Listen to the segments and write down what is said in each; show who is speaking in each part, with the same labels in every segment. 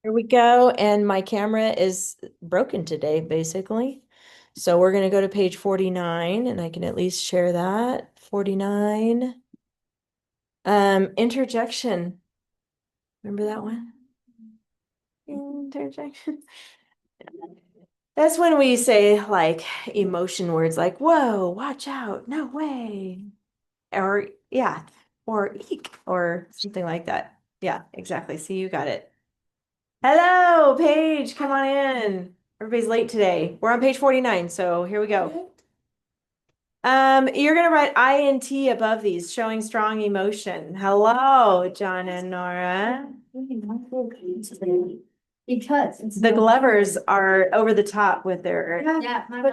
Speaker 1: Here we go. And my camera is broken today, basically. So we're going to go to page 49 and I can at least share that. 49. Interjection. Remember that one? Interjection. That's when we say like emotion words like, whoa, watch out, no way. Or yeah, or eek, or something like that. Yeah, exactly. See, you got it. Hello, Paige, come on in. Everybody's late today. We're on page 49, so here we go. You're gonna write INT above these, showing strong emotion. Hello, John and Nora.
Speaker 2: Because it's
Speaker 1: The Glovers are over the top with their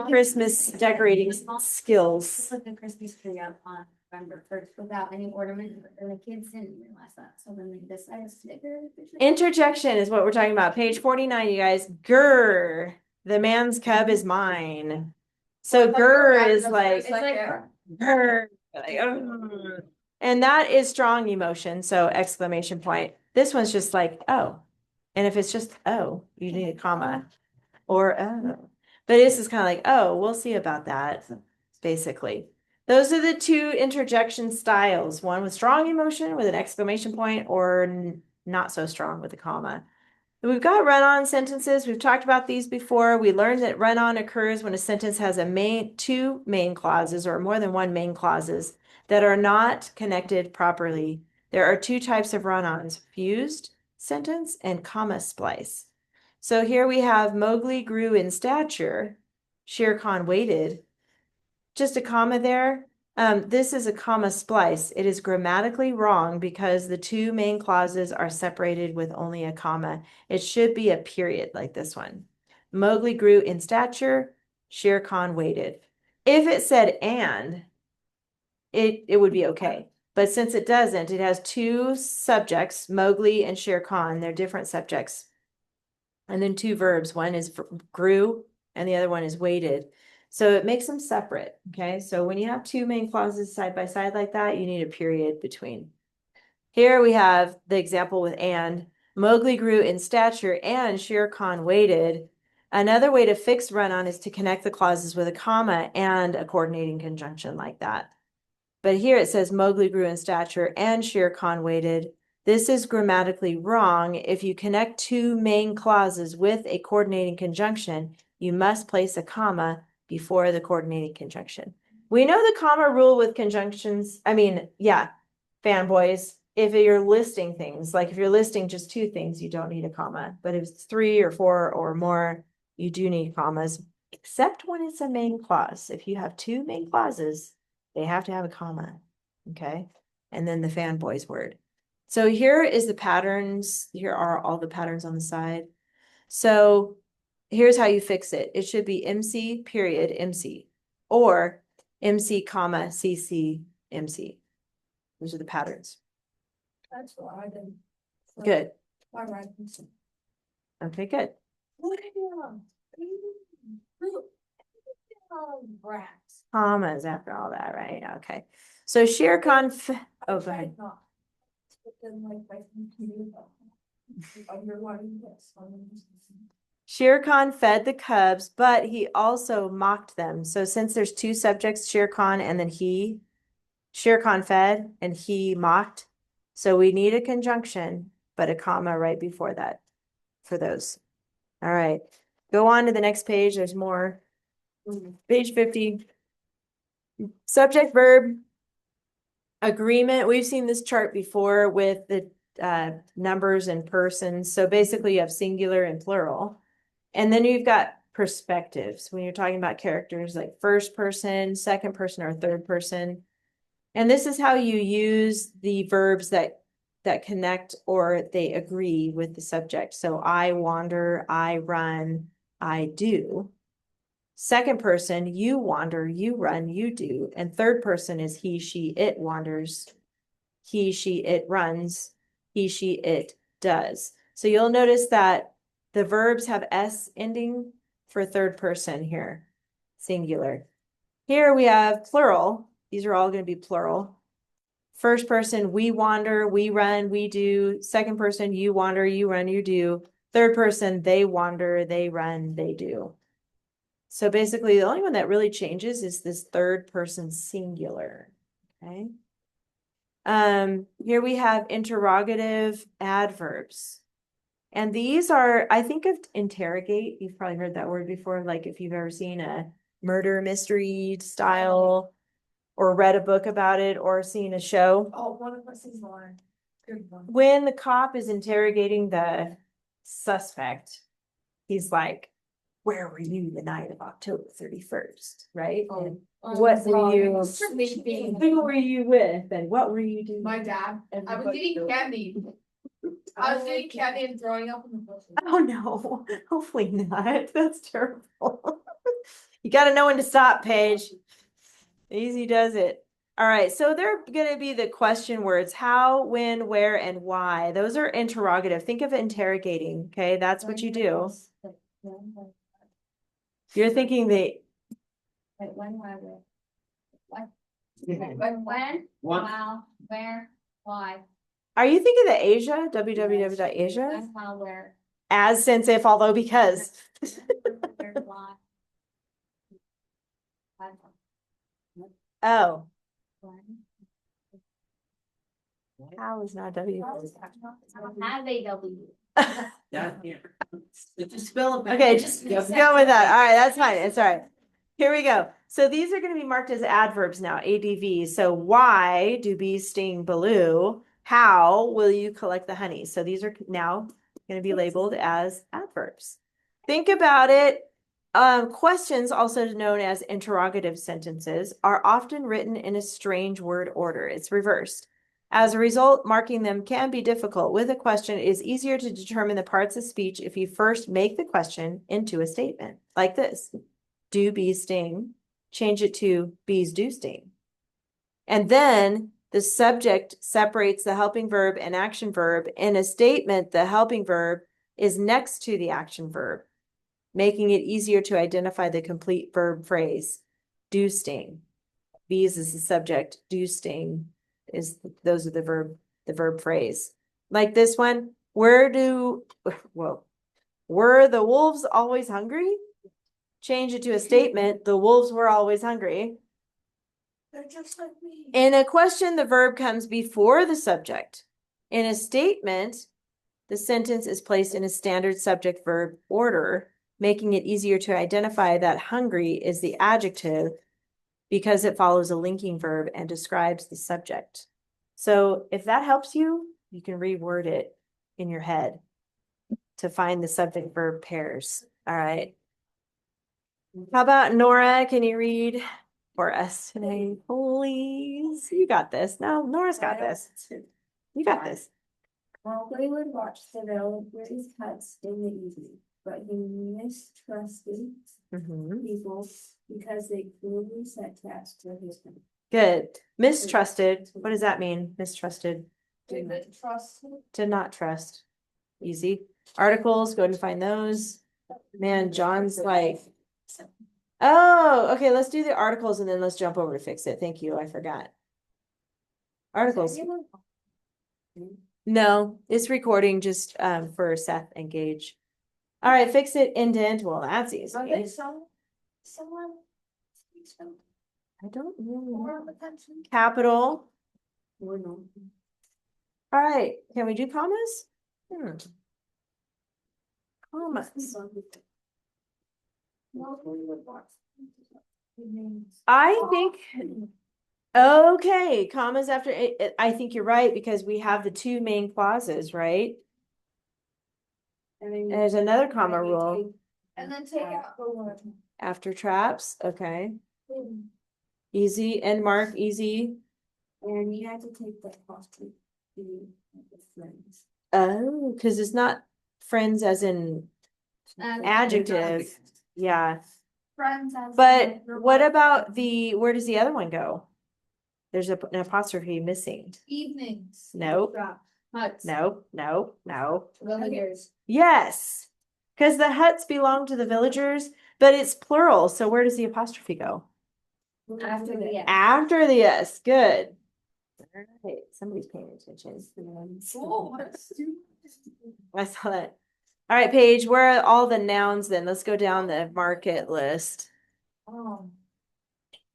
Speaker 1: Christmas decorating skills.
Speaker 2: Put the Christmas tree up on November 1st without any ornament, and the kids didn't realize that, so then they decided to take her.
Speaker 1: Interjection is what we're talking about. Page 49, you guys. Grr, the man's cub is mine. So grr is like, grr, like, "Ugh." And that is strong emotion. So exclamation point. This one's just like, oh. And if it's just, oh, you need a comma or, oh. But this is kind of like, oh, we'll see about that, basically. Those are the two interjection styles, one with strong emotion with an exclamation point or not so strong with a comma. We've got run-on sentences. We've talked about these before. We learned that run-on occurs when a sentence has two main clauses or more than one main clauses that are not connected properly. There are two types of run-ons, fused sentence and comma splice. So here we have Mowgli grew in stature. Shere Khan waited. Just a comma there. This is a comma splice. It is grammatically wrong because the two main clauses are separated with only a comma. It should be a period like this one. Mowgli grew in stature. Shere Khan waited. If it said and, it would be okay. But since it doesn't, it has two subjects, Mowgli and Shere Khan. They're different subjects. And then two verbs. One is grew and the other one is waited. So it makes them separate. Okay. So when you have two main clauses side by side like that, you need a period between. Here we have the example with and. Mowgli grew in stature and Shere Khan waited. Another way to fix run-on is to connect the clauses with a comma and a coordinating conjunction like that. But here it says Mowgli grew in stature and Shere Khan waited. This is grammatically wrong. If you connect two main clauses with a coordinating conjunction, you must place a comma before the coordinating conjunction. We know the comma rule with conjunctions. Fanboys. If you're listing things, like if you're listing just two things, you don't need a comma. But if it's three or four or more, you do need commas, except when it's a main clause. If you have two main clauses, they have to have a comma, okay? And then the fanboys word. So here is the patterns. Here are all the patterns on the side. So here's how you fix it. It should be MC period MC or MC comma CC MC. Those are the patterns.
Speaker 2: That's what I did.
Speaker 1: Good.
Speaker 2: All right.
Speaker 1: Okay, good.
Speaker 2: Brats.
Speaker 1: Commas after all that, right? Okay. So Shere Khan, oh, go ahead. Shere Khan fed the cubs, but he also mocked them. So since there's two subjects, Shere Khan and then he, Shere Khan fed and he mocked. So we need a conjunction, but a comma right before that for those. All right. Go on to the next page. There's more. Page 50. Subject verb agreement. We've seen this chart before with the numbers and persons. So basically you have singular and plural. And then you've got perspectives when you're talking about characters like first person, second person, or third person. And this is how you use the verbs that connect or they agree with the subject. So I wander, I run, I do. Second person, you wander, you run, you do. And third person is he, she, it wanders, he, she, it runs, he, she, it does. So you'll notice that the verbs have S ending for third person here, singular. Here we have plural. These are all going to be plural. First person, we wander, we run, we do. Second person, you wander, you run, you do. Third person, they wander, they run, they do. So basically, the only one that really changes is this third person singular. Okay. Here we have interrogative adverbs. And these are, I think of interrogate. You've probably heard that word before, like if you've ever seen a murder mystery style or read a book about it or seen a show.
Speaker 3: Oh, one of us is more. Good one.
Speaker 1: When the cop is interrogating the suspect, he's like, where were you the night of October 31st? Right?
Speaker 3: Oh.
Speaker 1: And what were you
Speaker 3: Sleeping.
Speaker 1: who were you with and what were you doing?
Speaker 3: My dad. I was eating candy. I was eating candy and throwing up in the bushes.
Speaker 1: Oh no, hopefully not. That's terrible. You got to know when to stop, Paige. Easy does it. All right, so they're going to be the question words: how, when, where, and why. Those are interrogative. Think of interrogating. Okay, that's what you do. You're thinking the
Speaker 2: Wait, when, where, what?
Speaker 3: When,
Speaker 2: When, how, where, why?
Speaker 1: Are you thinking the Asia? www.asia?
Speaker 2: When, how, where.
Speaker 1: As, since, if, although, because.
Speaker 2: Where, why.
Speaker 1: Oh,
Speaker 2: When.
Speaker 1: how is not W.
Speaker 2: Have a W.
Speaker 4: Down here. Just spell it.
Speaker 1: Okay, just go with that. All right, that's fine. It's all right. Here we go. So these are going to be marked as adverbs now, ADV. So why do bees sting Baloo? How will you collect the honey? So these are now going to be labeled as adverbs. Think about it. Questions, also known as interrogative sentences, are often written in a strange word order. It's reversed. As a result, marking them can be difficult. With a question, it is easier to determine the parts of speech if you first make the question into a statement, like this. Do bees sting? Change it to bees do sting. And then the subject separates the helping verb and action verb. In a statement, the helping verb is next to the action verb, making it easier to identify the complete verb phrase. Do sting. Bees is the subject. Do sting is those are the verb phrase. Like this one, were the wolves always hungry? Change it to a statement. The wolves were always hungry.
Speaker 3: They're just like me.
Speaker 1: In a question, the verb comes before the subject. In a statement, the sentence is placed in a standard subject verb order, making it easier to identify that hungry is the adjective because it follows a linking verb and describes the subject. So if that helps you, you can reword it in your head to find the subject verb pairs. All right. How about Nora? Can you read for us today, please? You got this. No, Nora's got this. You got this.
Speaker 5: Mowgli would watch the villagers' huts in the evening, but he mistrusted people because they clearly set traps for his home.
Speaker 1: Good. Mistrusted. What does that mean? Mistrusted.
Speaker 3: Didn't trust.
Speaker 1: To not trust. Easy. Articles, go ahead and find those. Man, John's like, oh, okay, let's do the articles and then let's jump over to fix it. Thank you. I forgot. Articles. No, it's recording just for Seth and Gage. All right, fix it, indent. Well, that's easy.
Speaker 3: Okay, someone.
Speaker 1: I don't really
Speaker 3: More
Speaker 1: know.
Speaker 3: of attention.
Speaker 1: Capital.
Speaker 5: Or no.
Speaker 1: All right, can we do commas? Commas.
Speaker 3: Mowgli would watch.
Speaker 1: I think, okay, commas after it, I think you're right because we have the two main clauses, right?
Speaker 5: And then
Speaker 1: There's another comma rule
Speaker 3: And then take out the word.
Speaker 1: after traps. Okay. Easy and mark easy.
Speaker 5: And you had to take the apostrophe the friends.
Speaker 1: Oh, because it's not friends as in adjective. Yeah.
Speaker 3: Friends as.
Speaker 1: But what about where does the other one go? There's an apostrophe missing.
Speaker 3: Evenings.
Speaker 1: Nope.
Speaker 3: Huts.
Speaker 1: Nope. Nope. No.
Speaker 3: Villagers.
Speaker 1: Yes. Because the huts belong to the villagers, but it's plural. So where does the apostrophe go?
Speaker 2: After the S.
Speaker 1: After the S. Good. All right. Somebody's paying attention.
Speaker 3: Oh,
Speaker 1: I saw that. All right, Paige, where are all the nouns then? Let's go down the market list.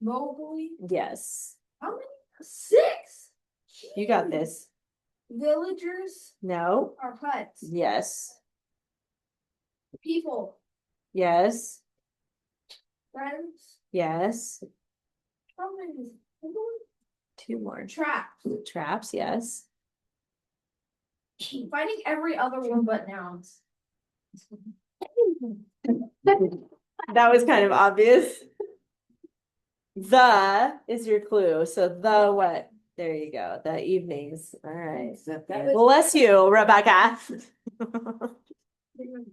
Speaker 3: Mobley,
Speaker 1: Yes,
Speaker 3: how many? 6.
Speaker 1: you got this.
Speaker 3: Villagers
Speaker 1: No,
Speaker 3: are huts.
Speaker 1: yes,
Speaker 3: People,
Speaker 1: yes,
Speaker 3: friends,
Speaker 1: yes.
Speaker 3: how many?
Speaker 1: Two more.
Speaker 3: Traps.
Speaker 1: Traps, yes.
Speaker 3: Finding every other one but nouns.
Speaker 1: That was kind of obvious. The is your clue. So the what? There you go. The evenings. All right. Bless you, Rebecca.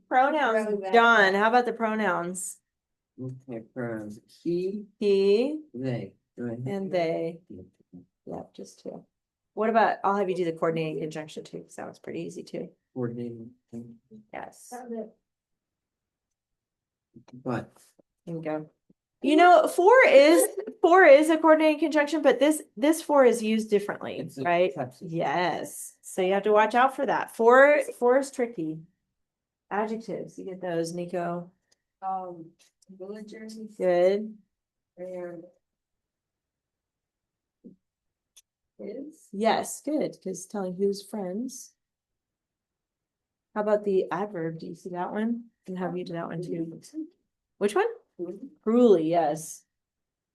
Speaker 1: Pronouns. John, how about the pronouns?
Speaker 4: Okay, pronouns. He,
Speaker 1: He
Speaker 4: they. Go ahead.
Speaker 1: and they. Yep, just two. What about, I'll have you do the coordinating conjunction too, because that was pretty easy too.
Speaker 4: Coordinating.
Speaker 1: Yes.
Speaker 4: But.
Speaker 1: There you go. You know, four is a coordinating conjunction, but this four is used differently,
Speaker 4: It's a
Speaker 1: right?
Speaker 4: text.
Speaker 1: Yes. So you have to watch out for that. Four is tricky. Adjectives, you get those, Nico.
Speaker 3: Villagers.
Speaker 1: Good.
Speaker 3: And is.
Speaker 1: Yes, good, because telling who's friends. How about the adverb? Do you see that one? And have you do that one too? Which one? Cruelly, yes.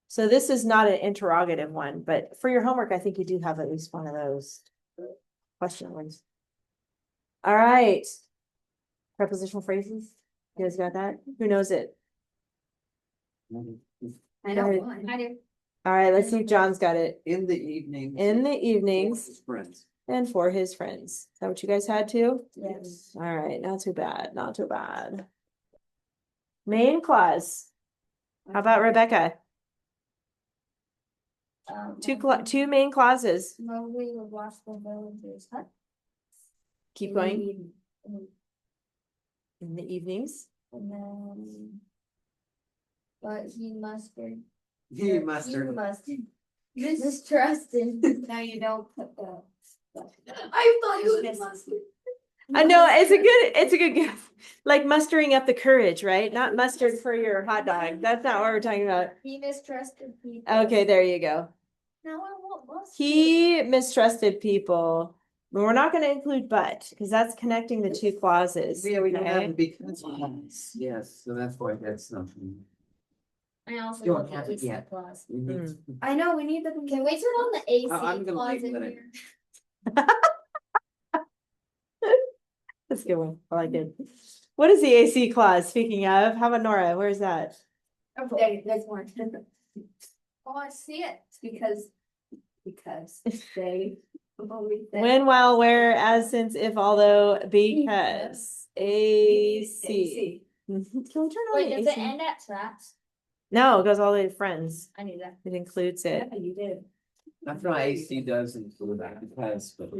Speaker 1: So this is not an interrogative one, but for your homework, I think you do have at least one of those question ones. All right. Prepositional phrases. You guys got that? Who knows it?
Speaker 2: I
Speaker 1: Go
Speaker 2: know
Speaker 1: ahead.
Speaker 2: one. I do.
Speaker 1: All right, let's see if John's got it.
Speaker 4: In the evening.
Speaker 1: In the evenings
Speaker 4: Friends.
Speaker 1: and for his friends. Is that what you guys had too?
Speaker 2: Yes.
Speaker 1: All right, not too bad, not too bad. Main clause. How about Rebecca? Two main clauses.
Speaker 2: Mowgli would watch the villagers hut.
Speaker 1: Keep going. In the evenings.
Speaker 2: And then. But he mustered.
Speaker 4: He mustard.
Speaker 2: Mistrusted. No, you don't put the.
Speaker 3: I thought it was mustard.
Speaker 1: I know it's a good guess. Like mustering up the courage, right? Not mustard for your hot dog. That's not what we're talking about.
Speaker 2: He mistrusted people.
Speaker 1: Okay, there you go.
Speaker 2: No, I won't mustard.
Speaker 1: He mistrusted people. But we're not going to include but because that's connecting the two clauses.
Speaker 4: Yeah, we don't have
Speaker 1: okay?
Speaker 4: the because. Yes, so that's why that's something.
Speaker 2: I also
Speaker 4: You
Speaker 2: want
Speaker 4: don't
Speaker 2: the
Speaker 4: have it
Speaker 2: AC
Speaker 4: yet.
Speaker 2: clause.
Speaker 4: We need-
Speaker 2: I know, we need the. Can we turn on the AC
Speaker 4: I'm gonna
Speaker 2: clause
Speaker 4: leave
Speaker 2: in
Speaker 4: that.
Speaker 2: here?
Speaker 1: That's a good one. I like it. What is the AC clause? Speaking of, how about Nora? Where's that?
Speaker 2: There's one.
Speaker 3: Oh, I see it.
Speaker 2: It's because they.
Speaker 1: When, while, where, as, since, if, although, because. AC. Can we turn on
Speaker 2: Wait,
Speaker 1: the
Speaker 2: does
Speaker 1: AC?
Speaker 2: it end at traps?
Speaker 1: No, it goes all the way to friends.
Speaker 2: I knew that.
Speaker 1: It includes it.
Speaker 2: You did.
Speaker 4: That's why AC does include that because, but.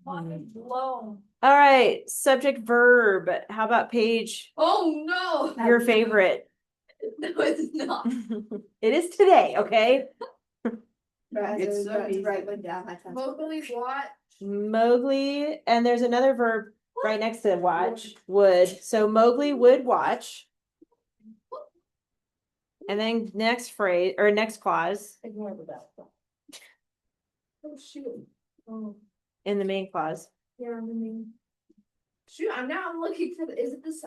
Speaker 3: Mind blown.
Speaker 1: All right, subject verb. How about Paige?
Speaker 3: Oh, no.
Speaker 1: Your favorite.
Speaker 3: No, it's not.
Speaker 1: It is today, okay?
Speaker 4: It's so easy.
Speaker 2: Right one down.
Speaker 3: Mowgli watch.
Speaker 1: Mowgli, and there's another verb right next to watch, would. So Mowgli would watch. And then next phrase or next clause
Speaker 2: Ignore the bell.
Speaker 3: Oh, shoot. Oh,
Speaker 1: in the main clause.
Speaker 3: yeah, I mean. Shoot, I'm looking for the, is it this?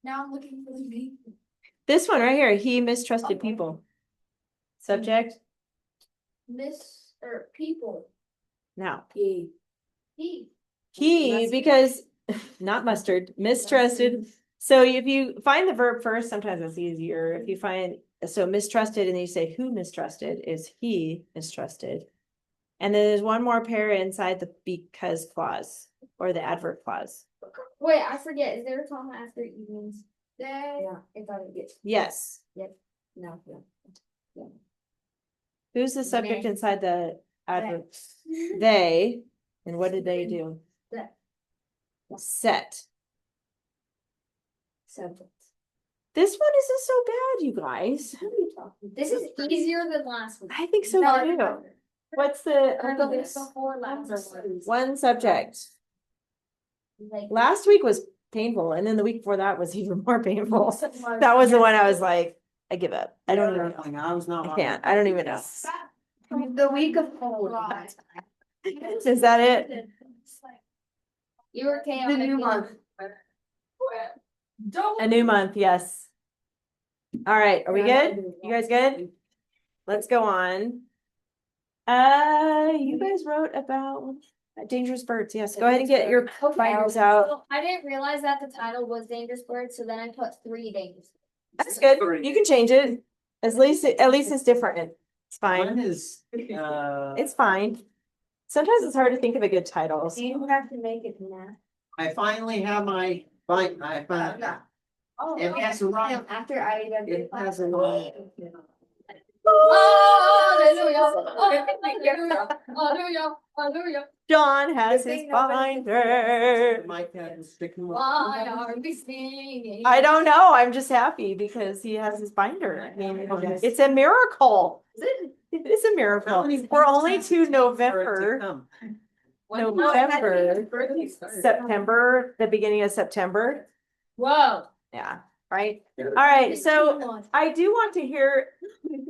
Speaker 3: Now I'm looking for the V.
Speaker 1: This one right here, he mistrusted people. Subject,
Speaker 3: Or people.
Speaker 1: now.
Speaker 3: He.
Speaker 1: He, because not mustard, mistrusted. So if you find the verb first, sometimes it's easier. If you find, so mistrusted and then you say who mistrusted is he mistrusted. And then there's one more pair inside the because clause or the adverb clause.
Speaker 2: Wait, I forget. Is there a comma after evenings?
Speaker 3: They.
Speaker 2: Yeah, I thought it gets.
Speaker 1: Yes.
Speaker 2: No, yeah.
Speaker 1: Who's the subject
Speaker 2: They.
Speaker 1: inside the adverb? They. And what did they do?
Speaker 2: That.
Speaker 1: Set.
Speaker 2: Subject.
Speaker 1: This one isn't so bad, you guys.
Speaker 2: This is easier than last one.
Speaker 1: I think so
Speaker 2: No,
Speaker 1: too. What's the
Speaker 2: Before last one.
Speaker 1: one subject?
Speaker 2: Like,
Speaker 1: Last week was painful. And then the week before that was even more painful. That was the one I was like, I give up. I don't know.
Speaker 4: I was not.
Speaker 1: I can't. I don't even know.
Speaker 3: The week of cold.
Speaker 1: Is that it?
Speaker 2: You were
Speaker 3: The
Speaker 2: chaotic.
Speaker 3: new month.
Speaker 1: A new month, yes. All right, are we good? You guys good? Let's go on. You guys wrote about dangerous birds. Yes, go ahead and get your binders out.
Speaker 2: So I didn't realize that the title was Dangerous Birds, so then I put 3 dangerous.
Speaker 1: That's good. You can change it. At least it's different. It's
Speaker 4: Mine
Speaker 1: fine.
Speaker 4: is,
Speaker 1: It's fine. Sometimes it's hard to think of a good title.
Speaker 5: You have to make it now.
Speaker 4: I finally have my, I found.
Speaker 5: Oh,
Speaker 4: It has a line.
Speaker 5: after I.
Speaker 4: It has a line.
Speaker 1: John has his binder.
Speaker 4: My cat is sticking.
Speaker 2: Why are we singing?
Speaker 1: I don't know. I'm just happy because he has his binder. I mean, it's a miracle. It is a miracle. We're only to November, September, the beginning of September.
Speaker 2: Whoa.
Speaker 1: Yeah, right. All right. So I do want to hear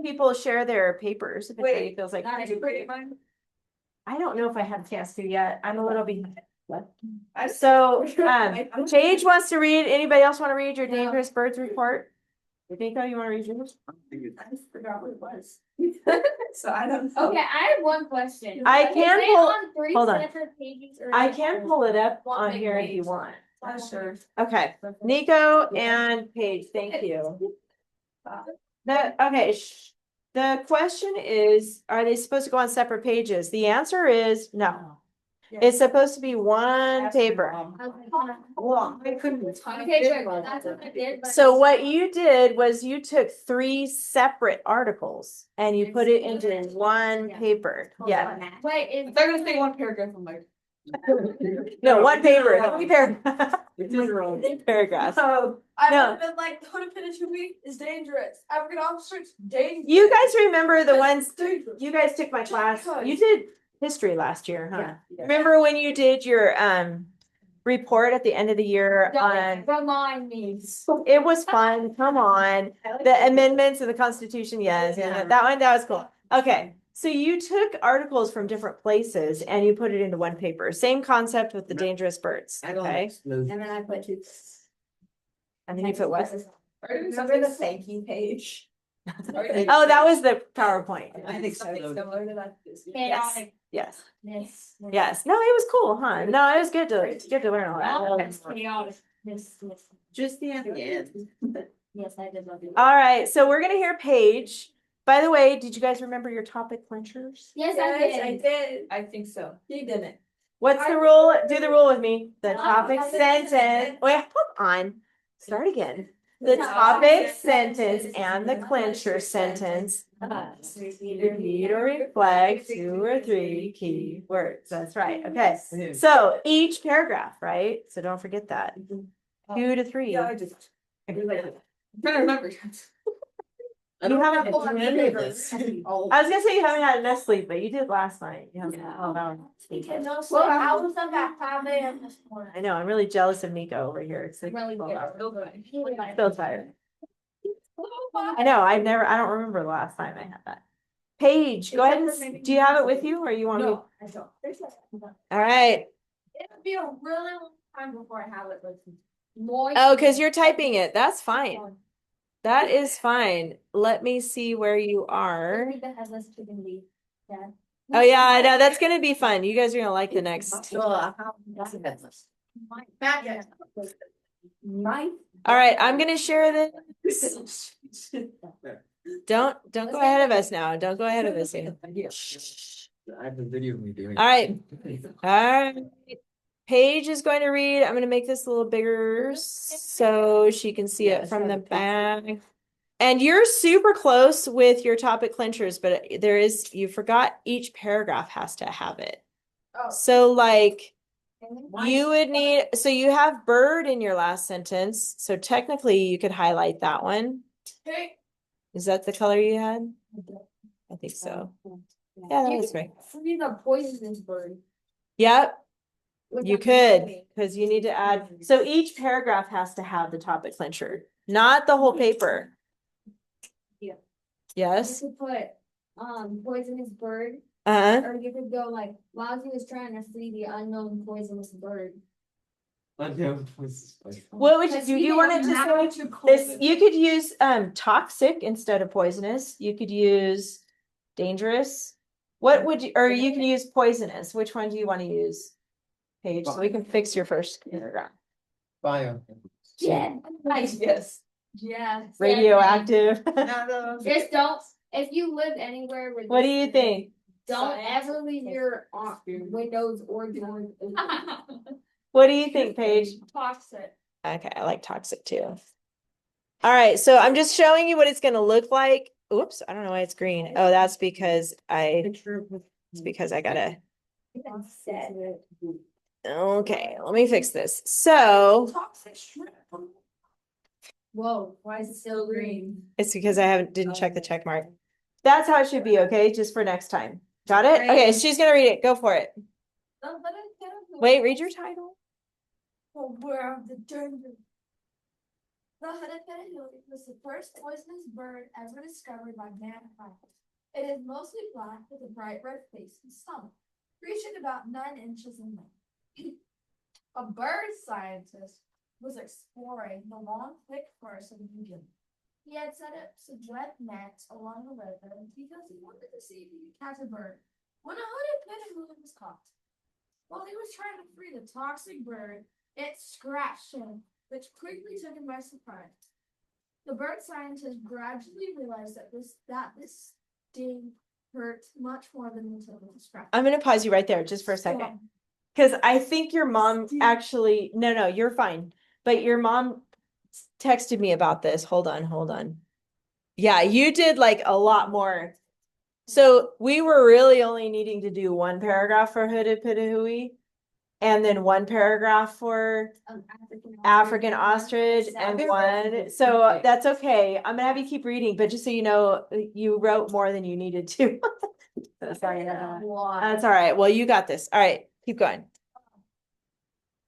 Speaker 1: people share their papers if anybody feels like. I don't know if I have a chance to yet. I'm a little behind. So, Paige wants to read. Anybody else want to read your dangerous birds report? Nico, you want to read yours?
Speaker 3: I just forgot what it was. So I don't know.
Speaker 2: Okay, I have one question.
Speaker 1: I can
Speaker 2: Is it
Speaker 1: pull-
Speaker 2: on 3
Speaker 1: hold on.
Speaker 2: separate pages or
Speaker 1: I
Speaker 2: is it
Speaker 1: can
Speaker 2: on
Speaker 1: pull it up
Speaker 2: one
Speaker 1: on
Speaker 2: big
Speaker 1: here if
Speaker 2: page?
Speaker 1: you want.
Speaker 3: Sure.
Speaker 1: Okay, Nico and Paige, thank you. The question is, are they supposed to go on separate pages? The answer is no. It's supposed to be one paper.
Speaker 4: Well, I couldn't.
Speaker 2: Okay, good. That's what I did. but-
Speaker 1: So what you did was you took 3 separate articles and you put it into one paper. Yeah.
Speaker 2: Wait, is
Speaker 3: They're gonna say one paragraph. I'm like.
Speaker 1: No, one paper, 3 paragraphs.
Speaker 4: It's in wrong.
Speaker 1: Paragraphs.
Speaker 3: I
Speaker 1: No.
Speaker 3: would have been like, the Haudenosaunee is dangerous. African officers dangerous.
Speaker 1: You guys remember the ones,
Speaker 3: Dangerous.
Speaker 1: you guys took my class, you did history last year, huh?
Speaker 4: Yeah.
Speaker 1: Remember when you did your report at the end of the year on,
Speaker 2: don't remind me.
Speaker 1: it was fun, come on. The amendments of the Constitution, yes, yeah, that was cool. Okay, so you took articles from different places and you put it into one paper. Same concept with the dangerous birds,
Speaker 4: I don't
Speaker 1: okay?
Speaker 4: know.
Speaker 5: And then I put 2.
Speaker 1: And then you put what?
Speaker 5: Remember the thank you page?
Speaker 1: Oh, that was the PowerPoint.
Speaker 4: I think so.
Speaker 5: Similar to that.
Speaker 1: Yes, yes,
Speaker 2: Chaoticness.
Speaker 1: yes. No, it was cool, huh? No, it was good to learn all that. Okay.
Speaker 2: Chaoticness.
Speaker 4: Just the end.
Speaker 2: Yes, I did love it.
Speaker 1: All right, so we're gonna hear Paige. By the way, did you guys remember your topic clinchers?
Speaker 2: Yes, I did.
Speaker 5: did.
Speaker 3: I think so.
Speaker 5: He didn't.
Speaker 1: What's the rule? Do the rule with me. The
Speaker 2: Oh,
Speaker 1: topic
Speaker 2: I
Speaker 1: sentence. Wait, hold on. Start again. The topic sentence and the clincher sentence must repeat or reflect 2 or 3 key words. That's right. Okay. So each paragraph, right? So don't forget that. 2 to 3.
Speaker 3: Yeah, I just. I'm trying to remember.
Speaker 4: I don't
Speaker 1: haven't-
Speaker 4: have any of this.
Speaker 1: I was gonna say you haven't had enough sleep, but you did last night. You haven't had an hour.
Speaker 2: So I was up at 5 a.m. this morning.
Speaker 1: I know, I'm really jealous of Nico over here. It's like,
Speaker 2: Really
Speaker 1: still
Speaker 2: good.
Speaker 1: tired. I know, I don't remember the last time I had that. Paige, go ahead and, do you have it with you or you want me?
Speaker 3: No,
Speaker 5: I don't.
Speaker 1: All right.
Speaker 2: It'll be a really long time before I have it with me.
Speaker 1: Oh, because you're typing it. That's fine. That is fine. Let me see where you are. Oh yeah, I know. That's gonna be fun. You guys are gonna like the next.
Speaker 5: Mine.
Speaker 1: All right, I'm gonna share this. Don't go ahead of us now. Don't go ahead of us here.
Speaker 4: I have a video of me doing.
Speaker 1: All right. All right. Paige is going to read. I'm going to make this a little bigger so she can see it from the back. And you're super close with your topic clinchers, but you forgot each paragraph has to have it.
Speaker 3: Oh.
Speaker 1: So like you would need, so you have bird in your last sentence. So technically you could highlight that one.
Speaker 3: Hey.
Speaker 1: Is that the color you had? I think so. Yeah, that was right.
Speaker 2: Free the poisonous bird.
Speaker 1: Yep. You could, because you need to add, so each paragraph has to have the topic clincher, not the whole paper.
Speaker 2: Yeah.
Speaker 1: Yes,
Speaker 2: You could put, poisonous bird,
Speaker 1: uh-huh,
Speaker 2: or you could go like, Lozzie was trying to free the unknown poisonous bird.
Speaker 1: what would you, do you want it to say? This, you could use, toxic instead of poisonous, you could use dangerous. What would you, or you can use poisonous, which one do you want to use? Paige, so we can fix your first paragraph.
Speaker 6: Bio.
Speaker 2: Yeah.
Speaker 1: Yes.
Speaker 2: Yeah.
Speaker 1: Radioactive.
Speaker 2: Just don't, if you live anywhere where.
Speaker 1: What do you think?
Speaker 2: Don't ever leave your windows or doors.
Speaker 1: What do you think, Paige?
Speaker 2: Toxic.
Speaker 1: Okay, I like toxic too. All right, so I'm just showing you what it's gonna look like. Oops, I don't know why it's green. Oh, that's because it's because I gotta, okay, let me fix this. So
Speaker 2: Whoa, why is it still green?
Speaker 1: it's because I didn't check the check mark. That's how it should be, okay, just for next time. Got it? Okay, she's gonna read it. Go for it. Wait, read your title.
Speaker 3: Beware of the danger. The hooded-headed was the first poisonous bird ever discovered by mankind. It is mostly black with a bright red face and stomach, reaching about 9 inches in length. A bird scientist was exploring the long, thick forest of the beginning. He had set up some wet nets along the river because he wanted to see if he could catch a bird when a hooded-headed was caught. While he was trying to free the toxic bird, it scratched him, which quickly took him by surprise. The bird scientist gradually realized that this sting hurt much more than the typical scratch.
Speaker 1: I'm gonna pause you right there just for a second. Because I think your mom actually, no, you're fine. But your mom texted me about this. Hold on. Yeah, you did like a lot more. So we were really only needing to do one paragraph for hooded pitahui. And then one paragraph for African ostrich and one. So that's okay. I'm gonna have you keep reading, but just so you know, you wrote more than you needed to. Sorry. That's all right. Well, you got this. All right, keep going.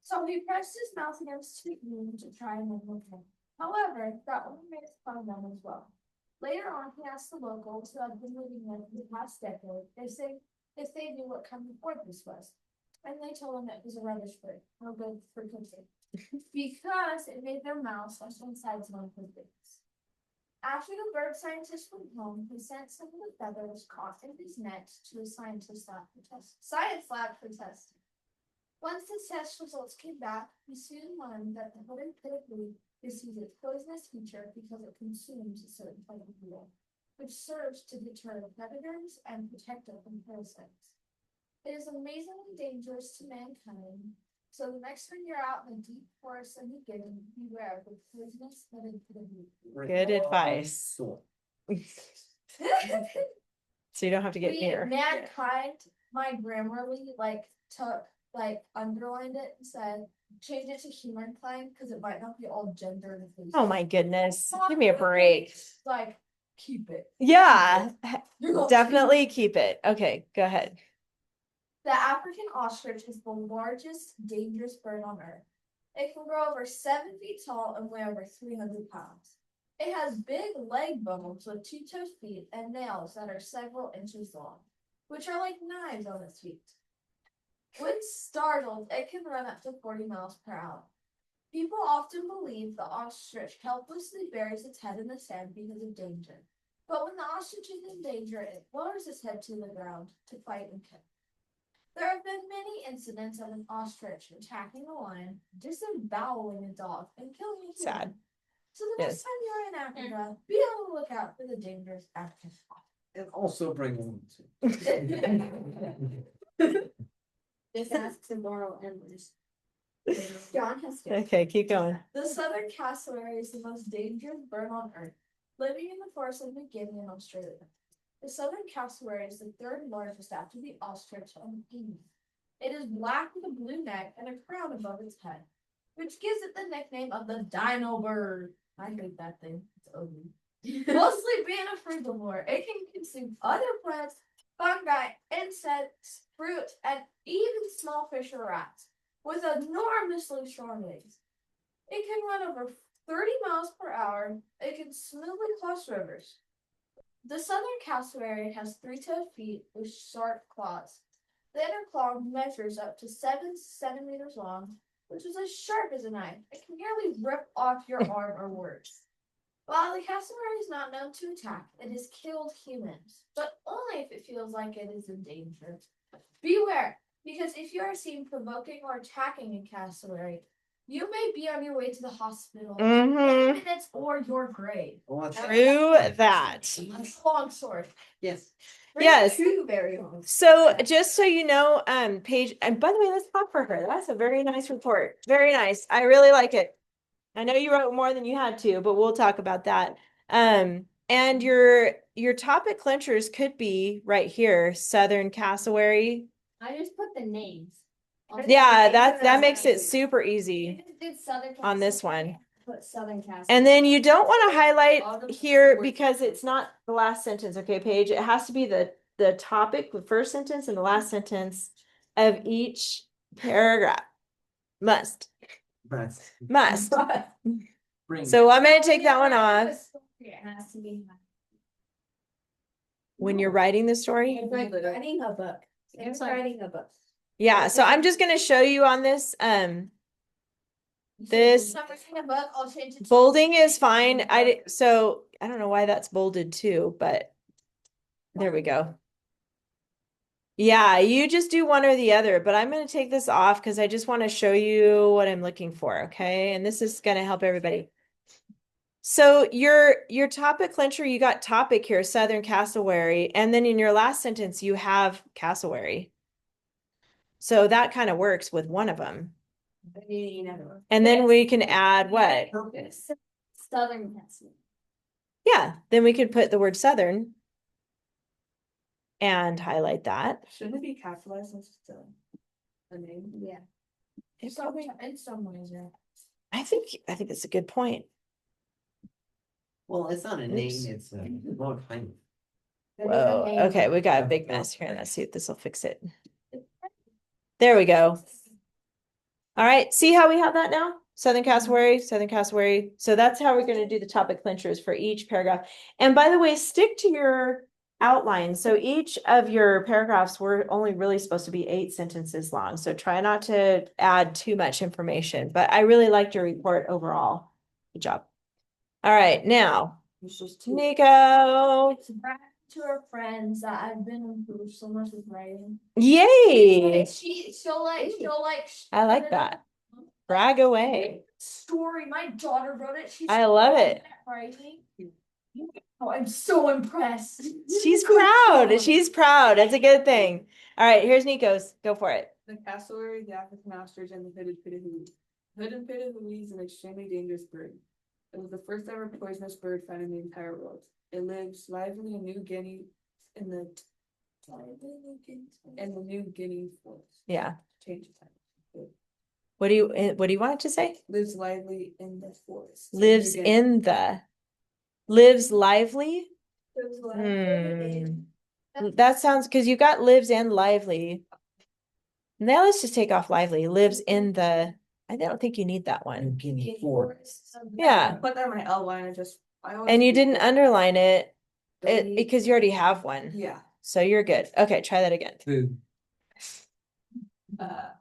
Speaker 3: So he pressed his mouth against Sweet Moon to try and move him. However, that only made fun of them as well. Later on, he asked the locals who had been living there for the past decade if they knew what kind of bird this was. And they told him it was a rubbish bird, no good for cooking, because it made their mouths on some sides of their things. After the bird scientist went home, he sent some of the feathers caught in his net to a science lab for testing. Once the test results came back, we soon learned that the hooded pitahui receives its poisonous feature because it consumes a certain type of beetle, which serves to deter predators and protect it from parasites. It is amazingly dangerous to mankind, so the next time you're out in the deep forest of the beginning, beware of the poisonous hooded pitahui.
Speaker 1: Good advice. So you don't have to get near.
Speaker 3: Mankind, my Grammarly underlined it and said, change it to humankind because it might not be all gender and.
Speaker 1: Oh my goodness. Give me a break.
Speaker 3: Like, keep it.
Speaker 1: Yeah, definitely keep it. Okay, go ahead.
Speaker 3: The African ostrich is the largest dangerous bird on Earth. It can grow over 7 feet tall and weigh over 300 pounds. It has big leg bones with 2-toed feet and nails that are several inches long, which are like knives on its feet. When startled, it can run up to 40 miles per hour. People often believe the ostrich helplessly buries its head in the sand because of danger. But when the ostrich is in danger, it lowers its head to the ground to fight and kill. There have been many incidents of an ostrich attacking a lion, disemboweling a dog, and killing a human.
Speaker 1: Sad.
Speaker 3: So the next time you're in Africa, be on the lookout for the dangerous African ostrich.
Speaker 6: And also bring one too.
Speaker 2: Just ask to borrow endless.
Speaker 3: John has to.
Speaker 1: Okay, keep going.
Speaker 3: The southern cassowary is the most dangerous bird on Earth, living in the forests of New Guinea and Australia. The southern cassowary is the third largest after the ostrich and the emu. It is black with a blue neck and a crown above its head, which gives it the nickname of the dino bird. I hate that thing. It's ugly. Mostly being a frugivore, it can consume other plants, fungi, insects, fruit, and even small fish or rats. with enormously strong legs. It can run over 30 miles per hour. It can smoothly cross rivers. The southern cassowary has 3-toed feet with sharp claws. The inner claw measures up to 7 centimeters long, which is as sharp as a knife. It can nearly rip off your arm or worse. While the cassowary is not known to attack, it has killed humans, but only if it feels like it is in danger. Beware, because if you are seen provoking or attacking a cassowary, you may be on your way to the hospital in minutes or your grave.
Speaker 1: True that.
Speaker 3: Long sword.
Speaker 4: Yes.
Speaker 1: Yes.
Speaker 5: Very long.
Speaker 1: So just so you know, Paige, and by the way, let's clap for her. That's a very nice report. Very nice. I really like it. I know you wrote more than you had to, but we'll talk about that. And your topic clinchers could be right here, Southern Cassowary.
Speaker 2: I just put the names.
Speaker 1: Yeah, that makes it super easy on this one.
Speaker 2: Put Southern Castle.
Speaker 1: And then you don't want to highlight here because it's not the last sentence, okay, Paige? It has to be the topic, the first sentence and the last sentence of each paragraph. Must.
Speaker 6: Bring.
Speaker 1: So I'm going to take that one off.
Speaker 2: It has to be.
Speaker 1: When you're writing the story.
Speaker 5: It's like writing a book. It's writing a book.
Speaker 1: Yeah, so I'm just going to show you on this. This
Speaker 3: I'll change it to
Speaker 1: bolding is fine. So I don't know why that's bolded too, but there we go. Yeah, you just do one or the other, but I'm going to take this off because I just want to show you what I'm looking for. Okay. And this is going to help everybody. So your topic clincher, you got topic here, Southern Cassowary. And then in your last sentence, you have cassowary. So that kind of works with one of them. And then we can add what?
Speaker 2: Southern Castle.
Speaker 1: Yeah, then we could put the word Southern and highlight that.
Speaker 5: Shouldn't it be capitalized as a name?
Speaker 2: Yeah.
Speaker 1: It probably,
Speaker 3: in some ways, yeah.
Speaker 1: I think that's a good point.
Speaker 4: Well, it's not a name,
Speaker 1: Oops.
Speaker 4: it's a more kind
Speaker 1: Whoa, okay, we got a big mess here. Let's see if this will fix it. There we go. All right, see how we have that now? Southern Cassowary, Southern Cassowary. So that's how we're going to do the topic clinchers for each paragraph. And by the way, stick to your outline. So each of your paragraphs were only really supposed to be 8 sentences long. So try not to add too much information. But I really liked your report overall. Good job. All right, now, Nico.
Speaker 3: It's back to our friends that I've been improved so much with writing.
Speaker 1: Yay.
Speaker 3: She'll like.
Speaker 1: I like that. Brag away.
Speaker 3: Story. My daughter wrote it. She's
Speaker 1: I love
Speaker 3: so
Speaker 1: it.
Speaker 3: good at writing. Oh, I'm so impressed.
Speaker 1: She's
Speaker 3: Good
Speaker 1: proud.
Speaker 3: job.
Speaker 1: She's proud. It's a good thing. All right, here's Nico's. Go for it.
Speaker 5: The cassowary, the African ostrich, and the hooded pitahoo. Hooded pitahoo is an extremely dangerous bird. It was the first ever poisonous bird found in the entire world. It lives lively in New Guinea in the New Guinea forest.
Speaker 1: Yeah.
Speaker 5: Change the time.
Speaker 1: What do you want it to say?
Speaker 5: Lives lively in the forest.
Speaker 1: Lives
Speaker 5: New Guinea.
Speaker 1: in the. Lives lively?
Speaker 5: Lives lively.
Speaker 1: That sounds, because you got lives and lively. Now let's just take off lively. Lives in the. I don't think you need that one.
Speaker 6: Guinea forest.
Speaker 1: Yeah.
Speaker 5: I put that in my outline
Speaker 1: And you didn't underline it
Speaker 5: Delete.
Speaker 1: because you already have one.
Speaker 5: Yeah.
Speaker 1: So you're good. Okay, try that again.
Speaker 6: Food.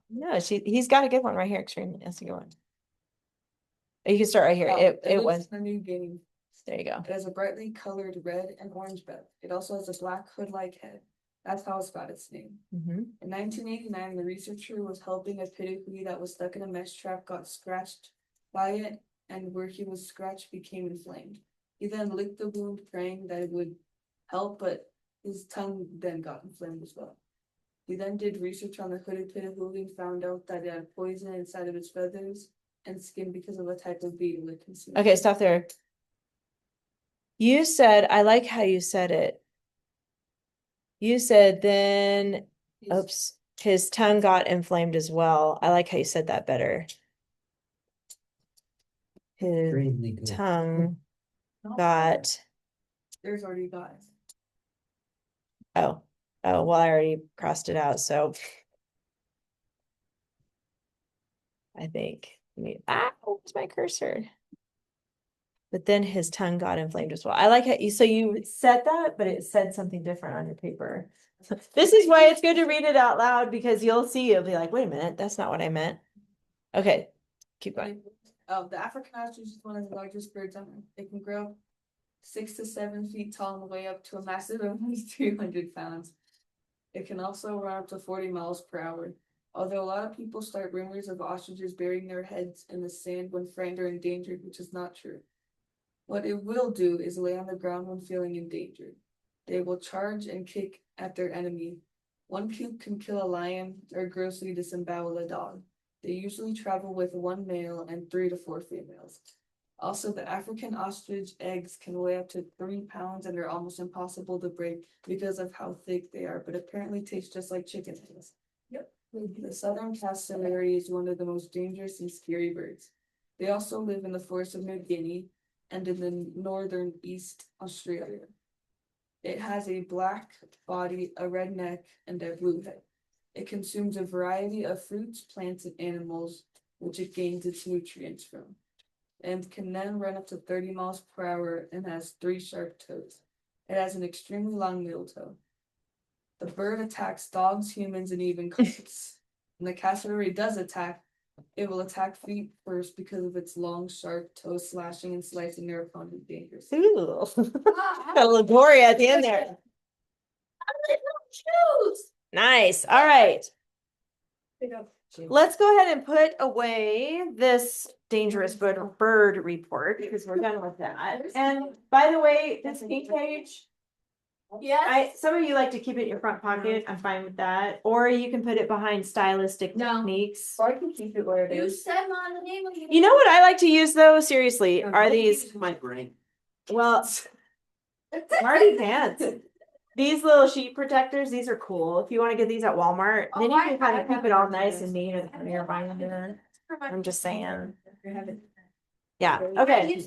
Speaker 1: No, he's got a good one right here. Extremely, that's a good one. You can start right here. It was.
Speaker 5: The New Guinea.
Speaker 1: There you go.
Speaker 5: It has a brightly colored red and orange bed. It also has a black hood-like head. That's how it's got its name.
Speaker 1: Mhm.
Speaker 5: In 1989, the researcher was helping a pitahoo that was stuck in a mesh trap, got scratched by it, and where he was scratched became inflamed. He then licked the wound, praying that it would help, but his tongue then got inflamed as well. He then did research on the hooded pitahoo and found out that it had poison inside of its feathers and skin because of a type of beetle it consumed.
Speaker 1: Okay, stop there. You said, I like how you said it. You said then, oops, his tongue got inflamed as well. I like how you said that better. His
Speaker 6: Extremely good.
Speaker 1: tongue got,
Speaker 5: There's already got.
Speaker 1: well, I already crossed it out. So I think. Where's my cursor? But then his tongue got inflamed as well. I like how you said that, but it said something different on your paper. This is why it's good to read it out loud, because you'll be like, wait a minute, that's not what I meant. Okay, keep going.
Speaker 5: The African ostrich is one of the largest birds on Earth. It can grow 6 to 7 feet tall and weigh up to a massive of almost 300 pounds. It can also run up to 40 miles per hour. Although a lot of people start rumors of ostriches burying their heads in the sand when frightened or endangered, which is not true. What it will do is lay on the ground when feeling endangered. They will charge and kick at their enemy. One puke can kill a lion or grossly disembowel a dog. They usually travel with 1 male and 3 to 4 females. Also, the African ostrich eggs can weigh up to 3 pounds and are almost impossible to break because of how thick they are, but apparently taste just like chicken eggs. Yep. The southern cassowary is one of the most dangerous and scary birds. They also live in the forests of New Guinea and in the northern East Australia. It has a black body, a red neck, and a blue head. It consumes a variety of fruits, plants, and animals, which it gains its nutrients from, and can then run up to 30 miles per hour and has 3 sharp toes. It has an extremely long middle toe. The bird attacks dogs, humans, and even cats. When the cassowary does attack, it will attack feet first because of its long, sharp toes slashing and slicing their opponent dangerously.
Speaker 1: Ooh. Got a little gory at the end there.
Speaker 3: Choose.
Speaker 1: Nice. All right. Let's go ahead and put away this dangerous bird report because we're done with that. And by the way, this pink page,
Speaker 3: Yes.
Speaker 1: some of you like to keep it in your front pocket. I'm fine with that. Or you can put it behind stylistic
Speaker 2: No.
Speaker 1: techniques.
Speaker 5: Or I can keep it where it
Speaker 3: You
Speaker 5: is.
Speaker 3: said the name of the.
Speaker 1: You know what I like to use though? Seriously, are these,
Speaker 4: My brain.
Speaker 1: well, Marty pants. These little sheet protectors, these are cool. If you want to get these at Walmart, then you can kind of keep it all nice and neat in your binder. I'm just saying. Yeah, okay.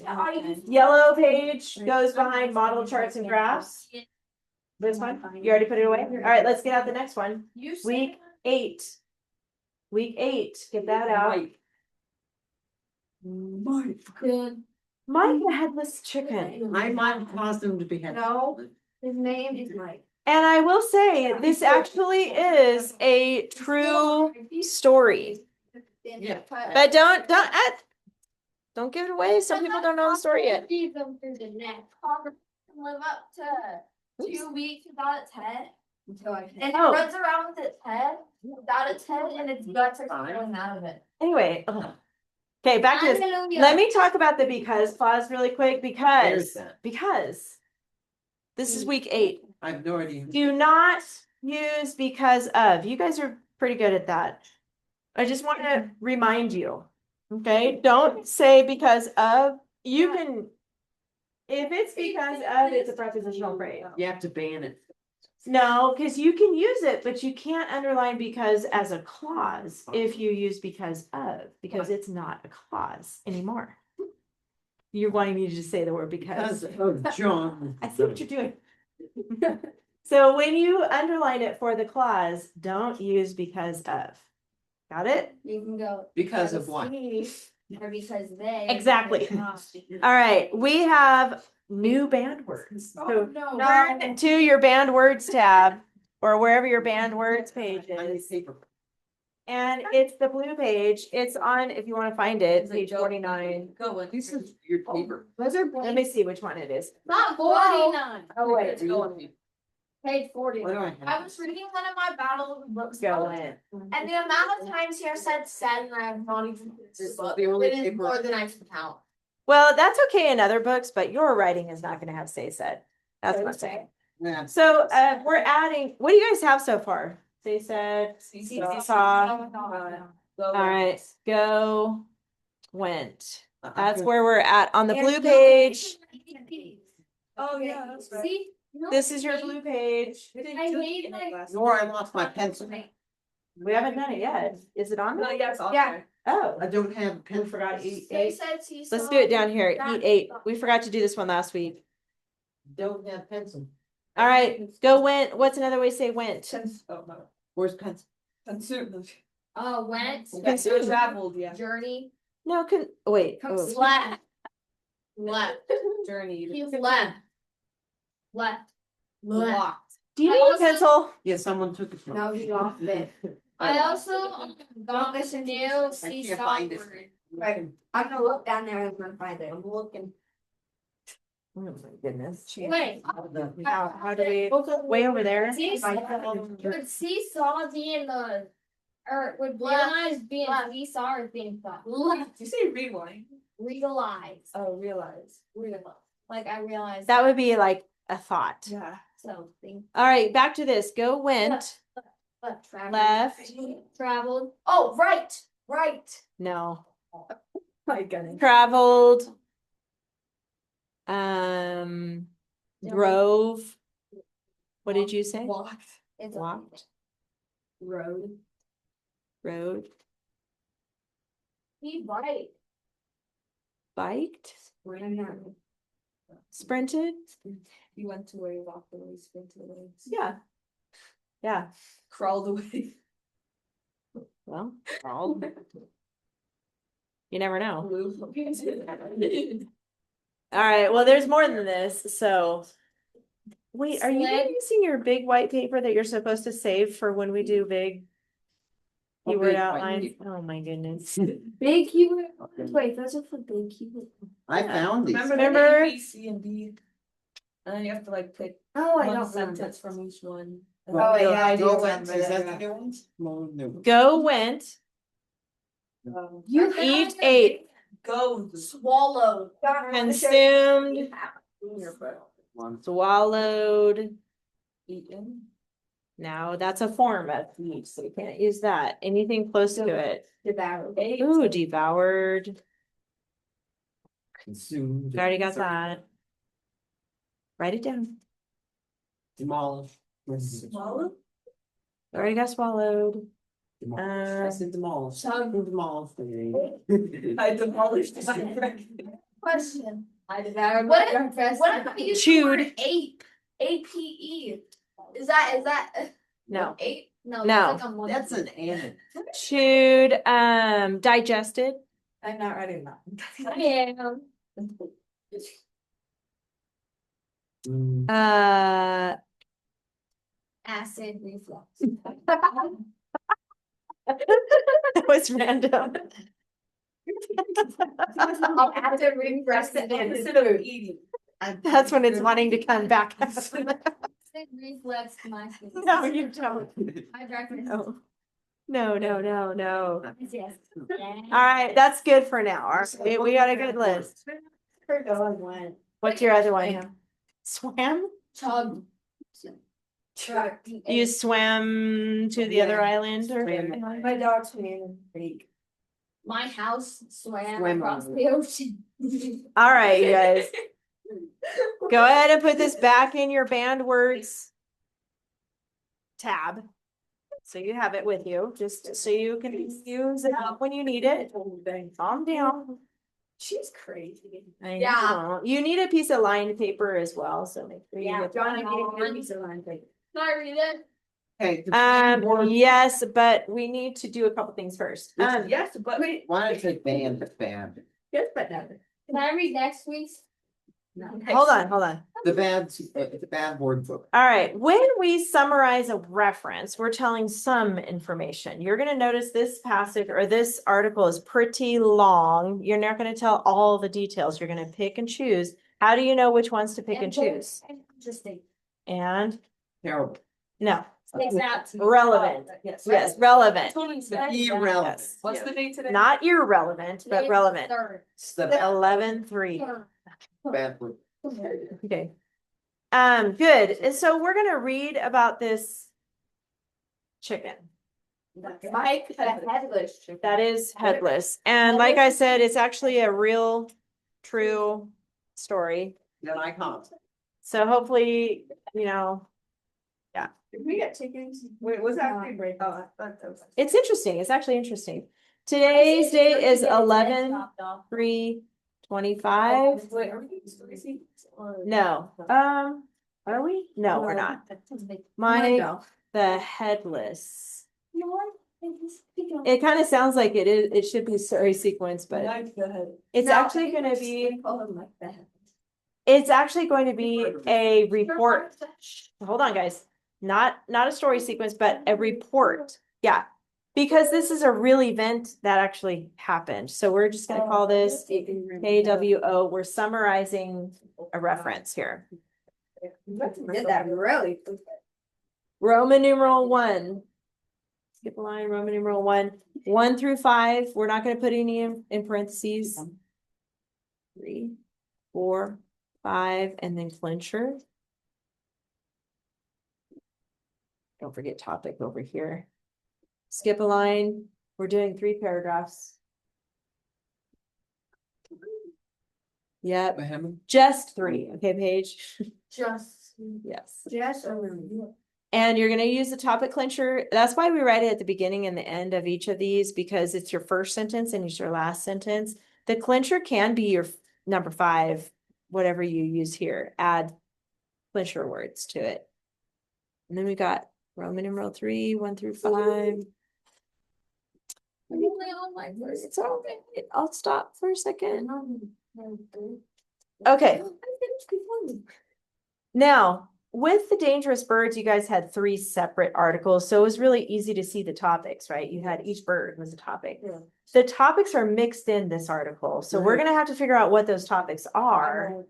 Speaker 1: Yellow page goes behind model charts and graphs. This one, you already put it away? All right, let's get out the next one. Week 8. Week 8, get that out.
Speaker 3: Good.
Speaker 1: Mike the headless chicken.
Speaker 4: I might cause them to be.
Speaker 3: No. His name is Mike.
Speaker 1: And I will say, this actually is a true story.
Speaker 4: Yeah.
Speaker 1: But don't give it away. Some people don't know the story yet.
Speaker 3: Feed them through the neck. Cobra can live up to 2 weeks without its head. And it
Speaker 1: Oh.
Speaker 3: runs around with its head, without its head, and its guts are falling out of it.
Speaker 1: Anyway, okay, back to this. Let me talk about the because clause really quick
Speaker 4: There's that.
Speaker 1: because this is week 8.
Speaker 4: I have no idea.
Speaker 1: Do not use because of. You guys are pretty good at that. I just want to remind you. Okay, don't say because of. You can, if it's because of, it's a prepositional phrase.
Speaker 4: You have to ban it.
Speaker 1: No, because you can use it, but you can't underline because as a clause if you use because of, because it's not a clause anymore. You're wanting me to just say the word because.
Speaker 4: Because of John.
Speaker 1: I see what you're doing. So when you underline it for the clause, don't use because of. Got it?
Speaker 2: You can go.
Speaker 4: Because of what?
Speaker 2: Or because they.
Speaker 1: Exactly. All right, we have new band words.
Speaker 3: Oh,
Speaker 1: So
Speaker 3: no.
Speaker 1: turn to your band words tab or wherever your band words page
Speaker 4: I need
Speaker 1: is.
Speaker 4: paper.
Speaker 1: And it's the blue page. It's on, if you want to find it, page 49.
Speaker 5: Go on.
Speaker 4: This is your paper.
Speaker 1: Let me see which one it is.
Speaker 3: Not 49.
Speaker 1: Oh, wait.
Speaker 3: Page 40.
Speaker 4: What do I
Speaker 3: I
Speaker 4: have?
Speaker 3: was reading one of my battle books.
Speaker 1: Go in.
Speaker 3: And the amount of times here said said, and I'm not even.
Speaker 4: This is the only
Speaker 3: It is
Speaker 4: paper.
Speaker 3: more than I can count.
Speaker 1: Well, that's okay in other books, but your writing is not going to have say said. That's what I'm saying.
Speaker 4: Yeah.
Speaker 1: So we're adding, what do you guys have so far? Say said, saw. All right, go, went. That's where we're at on the blue page.
Speaker 5: Oh, yeah, that's right.
Speaker 3: See?
Speaker 1: This is your blue page.
Speaker 5: We didn't
Speaker 3: I
Speaker 5: do
Speaker 3: made
Speaker 5: it
Speaker 3: my-
Speaker 5: last
Speaker 4: Nor I lost my pencil.
Speaker 1: We haven't done it yet. Is it on?
Speaker 5: No,
Speaker 1: there?
Speaker 5: yeah, it's on
Speaker 3: Yeah.
Speaker 5: there.
Speaker 1: Oh,
Speaker 4: I don't have a
Speaker 1: we
Speaker 4: pen.
Speaker 1: forgot to eat
Speaker 3: They
Speaker 1: eight.
Speaker 3: said seesaw.
Speaker 1: Let's do it down here. Eat 8. We forgot to do this one last week.
Speaker 4: Don't have pencil.
Speaker 1: All right, go went. What's another way to say went?
Speaker 5: Oh, no.
Speaker 4: Where's pencil?
Speaker 5: Consume.
Speaker 2: Went,
Speaker 1: Consumed.
Speaker 5: Traveled, yeah.
Speaker 2: journey,
Speaker 1: No, wait. Oh.
Speaker 2: slept. Left.
Speaker 5: Journeyed.
Speaker 2: He left. Left.
Speaker 5: Walked.
Speaker 1: Do you need a pencil?
Speaker 6: Yeah, someone took it from.
Speaker 2: No, he lost it. I also got this new seesaw
Speaker 6: find it.
Speaker 2: word.
Speaker 5: Right.
Speaker 2: I'm gonna look down there and I'm gonna find it.
Speaker 5: I'm looking.
Speaker 1: Oh my goodness.
Speaker 2: Wait.
Speaker 1: How do we, way over there?
Speaker 2: Would seesaw be in the, or would realize be in seesaw or being thought?
Speaker 5: Did you say rewind?
Speaker 2: Realize.
Speaker 5: Oh, realize.
Speaker 2: Like I realized.
Speaker 1: That would be like a thought.
Speaker 5: Yeah.
Speaker 2: So think.
Speaker 1: All right, back to this. Go went.
Speaker 2: Traveled.
Speaker 1: Left.
Speaker 2: Traveled. Oh, right.
Speaker 1: No.
Speaker 5: My goodness.
Speaker 1: Traveled. Drove. What did you say?
Speaker 5: Walked.
Speaker 2: It's
Speaker 1: Walked.
Speaker 5: Road.
Speaker 1: Rode.
Speaker 2: Be right.
Speaker 1: Biked.
Speaker 5: Ran.
Speaker 1: Sprinted.
Speaker 5: You went away, walked away, sprinted away.
Speaker 1: Yeah. Yeah.
Speaker 5: Crawled away.
Speaker 1: Well, crawled. You never know.
Speaker 5: Flew.
Speaker 1: All right. Well, there's more than this. So, wait, are you
Speaker 2: Sled.
Speaker 1: using your big white paper that you're supposed to save for when we do big
Speaker 6: Oh,
Speaker 1: keyword
Speaker 6: big white
Speaker 1: outlines?
Speaker 6: paper.
Speaker 1: Oh my goodness.
Speaker 2: Big keyword. Wait, those are for big keyword.
Speaker 6: I found these.
Speaker 5: Remember the A, B, C, and D? And then you have to like pick
Speaker 2: Oh, I
Speaker 5: one
Speaker 2: don't remember.
Speaker 5: sentence from each one.
Speaker 6: Well,
Speaker 2: wait, yeah, I do
Speaker 6: Go
Speaker 2: remember
Speaker 6: Went, is
Speaker 2: that.
Speaker 6: that the new ones? No, new ones.
Speaker 1: Go went. You eat, ate,
Speaker 5: Go.
Speaker 2: Swallowed.
Speaker 1: consumed,
Speaker 6: One.
Speaker 1: swallowed.
Speaker 5: Eaten.
Speaker 1: Now that's a form of eat, so you can't use that. Anything close to it.
Speaker 2: Devoured.
Speaker 1: Ooh, devoured.
Speaker 6: Consumed.
Speaker 1: I already got that. Write it down.
Speaker 6: Demolished.
Speaker 5: Swallow.
Speaker 1: Already got swallowed.
Speaker 6: I said demolished. Demolished.
Speaker 5: I demolished this.
Speaker 2: Question.
Speaker 5: I devoured.
Speaker 2: What if you
Speaker 1: Chewed.
Speaker 2: Ape. APE. Is that
Speaker 1: No.
Speaker 2: ape? No.
Speaker 1: No.
Speaker 2: That's, like a monkey.
Speaker 6: That's an and.
Speaker 1: Chewed, digested.
Speaker 5: I'm not writing that.
Speaker 2: Yeah. Acid reflux.
Speaker 1: That was random.
Speaker 2: Acid reflux.
Speaker 5: Instead of eating.
Speaker 1: That's when it's wanting to come back.
Speaker 2: Acid reflux.
Speaker 1: No, you don't.
Speaker 2: I drank it.
Speaker 1: No. No.
Speaker 2: Yes.
Speaker 1: All right, that's good for now. All right, we got a good list. What's your other one? Swam?
Speaker 2: Chug.
Speaker 1: You swam to the other island or?
Speaker 5: My dog swam in the creek.
Speaker 2: My house swam
Speaker 6: Swam
Speaker 2: across
Speaker 6: over.
Speaker 2: the ocean.
Speaker 1: All right, you guys. Go ahead and put this back in your banned words tab. So you have it with you, just so you can use it when you need it. Calm down.
Speaker 5: She's crazy.
Speaker 1: I
Speaker 2: Yeah.
Speaker 1: know. You need a piece of lined paper as well, so make sure you
Speaker 2: Yeah,
Speaker 1: get
Speaker 2: John,
Speaker 1: that.
Speaker 2: I need a good piece of lined paper. Can I read it?
Speaker 6: Okay. the board-
Speaker 1: Yes, but we need to do a couple things first.
Speaker 5: Yes, but wait.
Speaker 6: Why don't I take band, band?
Speaker 5: Yes, but never.
Speaker 2: Can I read next week's?
Speaker 1: Hold on.
Speaker 6: The bad word book.
Speaker 1: All right, when we summarize a reference, we're telling some information. You're gonna notice this passage or this article is pretty long. You're not gonna tell all the details. You're gonna pick and choose. How do you know which ones to pick and choose?
Speaker 2: Interesting.
Speaker 1: And
Speaker 6: Terrible.
Speaker 1: no,
Speaker 2: Sticks out to me.
Speaker 1: relevant.
Speaker 5: Yes.
Speaker 1: Yes, relevant.
Speaker 5: Totally
Speaker 6: Irrelevant.
Speaker 1: Yes.
Speaker 5: What's the date today?
Speaker 1: Not irrelevant, but
Speaker 2: Today's
Speaker 1: relevant.
Speaker 2: third.
Speaker 6: It's the
Speaker 1: 11-3.
Speaker 6: bad word.
Speaker 1: Okay. Good. And so we're gonna read about this chicken.
Speaker 2: Mike, the headless chicken.
Speaker 1: That is headless. And like I said, it's actually a real, true story.
Speaker 6: Then I can't.
Speaker 1: So hopefully,
Speaker 5: Did we get chickens? Wait, was that free break? Oh, I thought that was.
Speaker 1: it's interesting. It's actually interesting. Today's date is 11/3/25.
Speaker 5: Wait, are we doing story sequence or?
Speaker 1: No, are we? No, we're not. Mike, the headless. It kind of sounds like it should be story sequence, but
Speaker 5: Like the.
Speaker 1: it's
Speaker 2: No,
Speaker 1: actually gonna be,
Speaker 2: Call them like that.
Speaker 1: it's actually going to be a report. Hold on, guys. Not a story sequence, but a report. Yeah. Because this is a real event that actually happened. So we're just gonna call this KWO. We're summarizing a reference here.
Speaker 2: Did that really quick.
Speaker 1: Roman numeral 1. Skip a line, Roman numeral 1. 1 through 5. We're not gonna put any in parentheses. 3, 4, 5, and then clincher. Don't forget topic over here. Skip a line. We're doing 3 paragraphs. Yep, just 3. Okay, Paige.
Speaker 3: Just.
Speaker 1: Yes.
Speaker 2: Just
Speaker 1: And you're going to use the topic clincher. That's why we write it at the beginning and the end of each of these, because it's your first sentence and it's your last sentence. The clincher can be your number 5, whatever you use here. Add clincher words to it. And then we got Roman numeral 3, 1 through 5. It's all right. I'll stop for a second. Okay. Now, with the dangerous birds, you guys had 3 separate articles, so it was really easy to see the topics, right? You had each bird was a topic.
Speaker 5: Yeah.
Speaker 1: The topics are mixed in this article, so we're gonna have to figure out what those topics are.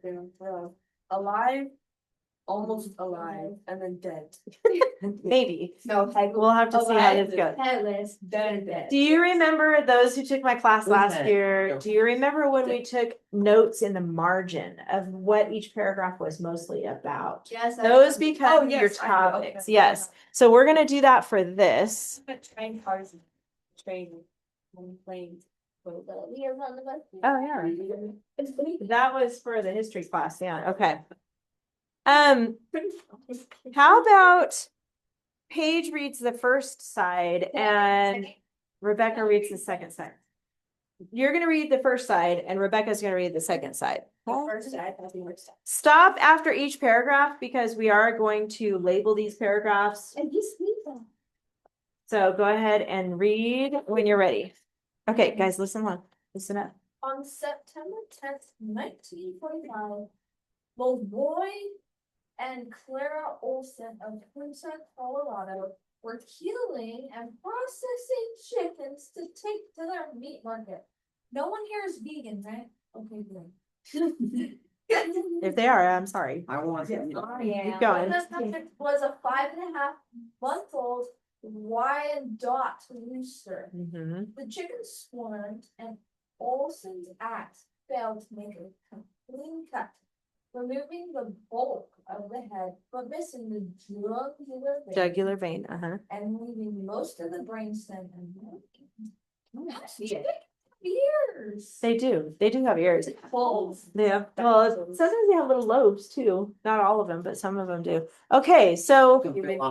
Speaker 5: Alive, almost alive, and then dead.
Speaker 1: Maybe.
Speaker 2: No,
Speaker 1: We'll have to see how this goes.
Speaker 2: headless, dead.
Speaker 1: Do you remember those who took my class last
Speaker 6: Okay.
Speaker 1: year? Do you remember when we took notes in the margin of what each paragraph was mostly about?
Speaker 2: Yes.
Speaker 1: Those become
Speaker 5: Oh, yes,
Speaker 1: your
Speaker 5: I know.
Speaker 1: topics,
Speaker 5: Okay.
Speaker 1: yes. So we're gonna do that for this.
Speaker 5: Train cars, train, planes.
Speaker 1: Oh, yeah. That was for the history class, yeah, okay. How about Paige reads the first side and Rebecca reads the second side? You're gonna read the first side and Rebecca's gonna read the second side. Stop after each paragraph because we are going to label these paragraphs.
Speaker 2: And you sleep on.
Speaker 1: So go ahead and read when you're ready. Okay, guys, listen up.
Speaker 3: On September 10th, 1945, both Roy and Clara Olson of Punta, Colorado, were killing and processing chickens to take to their meat market. No one here is vegan, right? Okay, good.
Speaker 1: If they are, I'm sorry.
Speaker 6: I want.
Speaker 1: Keep
Speaker 3: One
Speaker 1: going.
Speaker 3: of them was a 5.5-month-old Wyandotte rooster.
Speaker 1: Mhm.
Speaker 3: The chicken swarmed and Olson's axe failed to make a clean cut, removing the bulk of the head, but missing the jugular vein
Speaker 1: Jugular vein,
Speaker 3: and leaving most of the brainstem and
Speaker 2: Yeah.
Speaker 3: ears.
Speaker 1: They do have ears.
Speaker 3: Balls.
Speaker 1: Yeah, well, sometimes they have little lobes too. Not all of them, but some of them do. Okay, so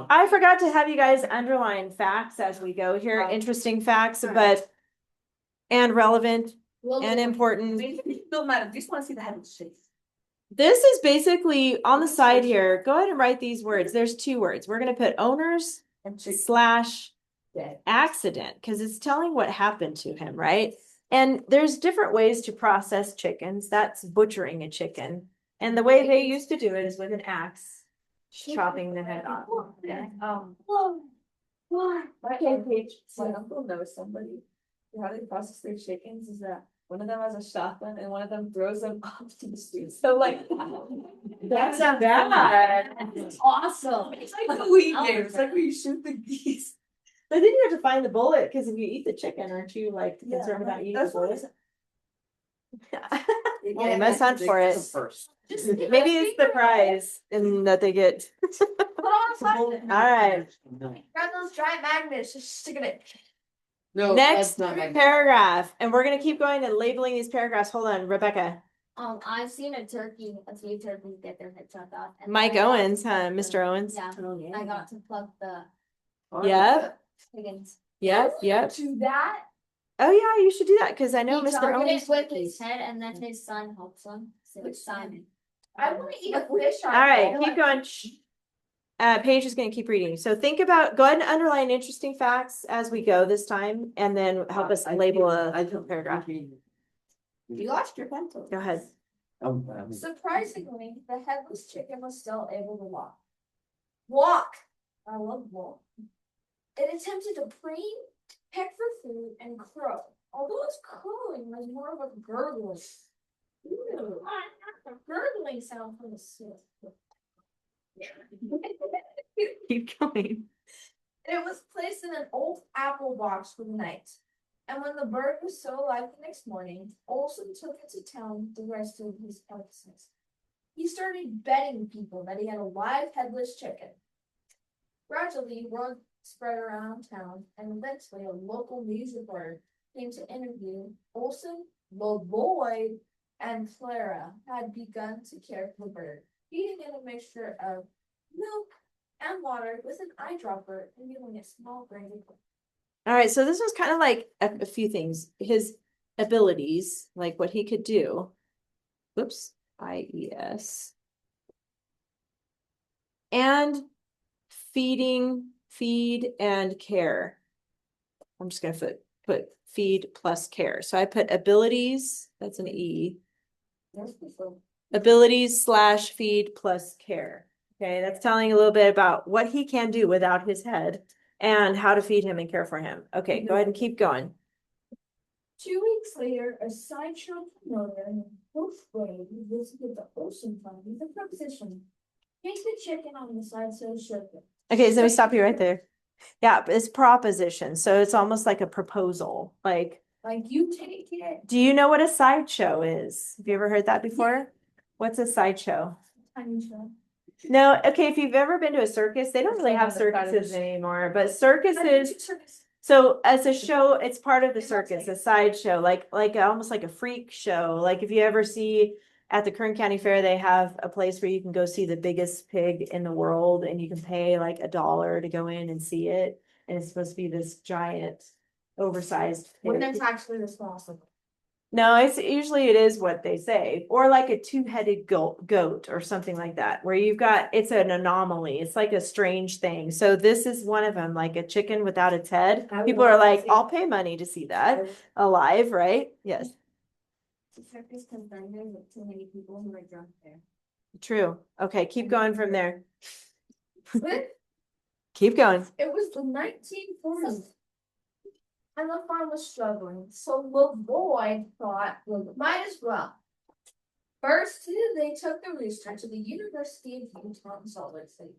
Speaker 1: I forgot to have you guys underline facts as we go here, interesting facts, but and relevant and important.
Speaker 5: No matter, just want to see the head of the shape.
Speaker 1: This is basically on the side here. Go ahead and write these words. There's 2 words. We're gonna put owners / accident because it's telling what happened to him, right? And there's different ways to process chickens. That's butchering a chicken. And the way they used to do it is with an axe, chopping the head off. Yeah.
Speaker 5: Okay, Paige. My uncle knows somebody. How they process their chickens is that one of them has a shotgun and one of them throws them off to the street. So like
Speaker 1: That's not bad.
Speaker 2: It's awesome.
Speaker 5: it's like the weed game. It's like where you shoot the geese.
Speaker 1: But then you have to find the bullet because if you eat the chicken, aren't you like concerned about eating the
Speaker 5: That's what
Speaker 1: bullet?
Speaker 5: Yeah,
Speaker 1: They must hunt for it.
Speaker 6: First.
Speaker 1: Maybe it's the prize in that they get. All right.
Speaker 3: Grab those dry magnets, just stick it in.
Speaker 6: No,
Speaker 1: Next
Speaker 6: that's not my.
Speaker 1: paragraph, and we're gonna keep going and labeling these paragraphs. Hold on, Rebecca.
Speaker 2: I've seen a few turkeys get their head chopped off. and
Speaker 1: Mike
Speaker 2: I got to
Speaker 1: Owens, huh?
Speaker 2: pluck
Speaker 1: Mr.
Speaker 2: the-
Speaker 1: Owens.
Speaker 2: Yeah, I got to pluck the
Speaker 1: Yep,
Speaker 2: chickens.
Speaker 1: yep.
Speaker 3: Do that.
Speaker 1: Oh yeah, you should do that because I know
Speaker 2: He
Speaker 1: Mr.
Speaker 2: chopped
Speaker 1: Owens.
Speaker 2: it with his head, and then his son helps him. So it's Simon.
Speaker 3: I want to eat a fish.
Speaker 1: All right, keep going. Shh. Paige is gonna keep reading. So think about, go ahead and underline interesting facts as we go this time, and then help us label a paragraph.
Speaker 2: You lost your pencil.
Speaker 1: Go ahead.
Speaker 3: Surprisingly, the headless chicken was still able to walk. Walk! I love walk. It attempted to preen, peck for food, and crow. Although its crowing was more of a gurgling. Ooh, a gurgling sound from the soup.
Speaker 1: Keep going.
Speaker 3: It was placed in an old apple box for the night. And when the bird was still alive the next morning, Olson took it to town with the rest of his carcasses. He started betting people that he had a live headless chicken. Gradually, word spread around town, and eventually a local news reporter came to interview Olson, Lloyd, and Clara had begun to care for the bird, feeding it a mixture of milk and water with an eyedropper and giving it small grains of corn.
Speaker 1: All right, so this was kind of like a few things. His abilities, like what he could do. Whoops, IES. And feed and care. I'm just gonna put feed plus care. So I put abilities, that's an E. Abilities / feed plus care. Okay, that's telling a little bit about what he can do without his head and how to feed him and care for him. Okay, go ahead and keep going.
Speaker 3: 2 weeks later, a sideshow promoter named Wolfway visited the Olson farm with a proposition. Take the chicken on the sideshow circuit.
Speaker 1: Okay, so let me stop you right there. Yeah, it's proposition. So it's almost like a proposal. Like
Speaker 3: you take it.
Speaker 1: do you know what a sideshow is? Have you ever heard that before? What's a sideshow?
Speaker 3: Tiny show.
Speaker 1: No, okay, if you've ever been to a circus, they don't really have circuses anymore, but circuses, so as a show, it's part of the circus, a sideshow, like almost like a freak show. Like if you ever see at the Kern County Fair, they have a place where you can go see the biggest pig in the world and you can pay like $1 to go in and see it. And it's supposed to be this giant, oversized
Speaker 3: When
Speaker 1: pig.
Speaker 3: it's actually the smallest.
Speaker 1: No, it's usually it is what they say, or like a two-headed goat or something like that, where you've got, it's an anomaly. It's like a strange thing. So this is one of them, like a chicken without its head. People are like, I'll pay money to see that alive, right? Yes,
Speaker 2: The circus confirmed there with too many people who were drunk there.
Speaker 1: true. Okay, keep going from there.
Speaker 3: But
Speaker 1: Keep going.
Speaker 3: it was the 1940s. And the farm was struggling, so Lloyd thought, well, might as well. First, they took the rooster to the University of Utah in Salt Lake City,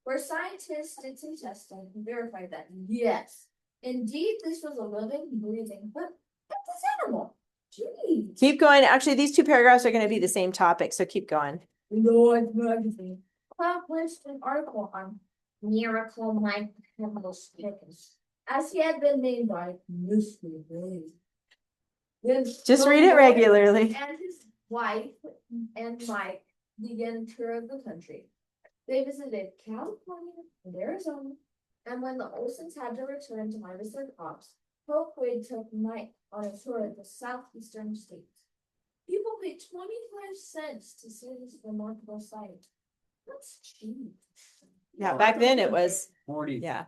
Speaker 3: where scientists did some testing and verified that, yes, indeed, this was a living, breathing, but this animal. Jeez.
Speaker 1: Keep going. Actually, these two paragraphs are going to be the same topic, so keep going.
Speaker 3: Lloyd magazine published an article on Miracle Mike Campbell's chickens, as he had been named by Mr. Bailey.
Speaker 1: Just read it regularly.
Speaker 3: And his wife and Mike began a tour of the country. They visited California and Arizona, and when the Olsons had to return to harvest their crops, Pope Wade took Mike on a tour of the southeastern states. People paid 25 cents to see this remarkable sight. That's cheap.
Speaker 1: Yeah, back then it was,
Speaker 6: 40.
Speaker 1: yeah.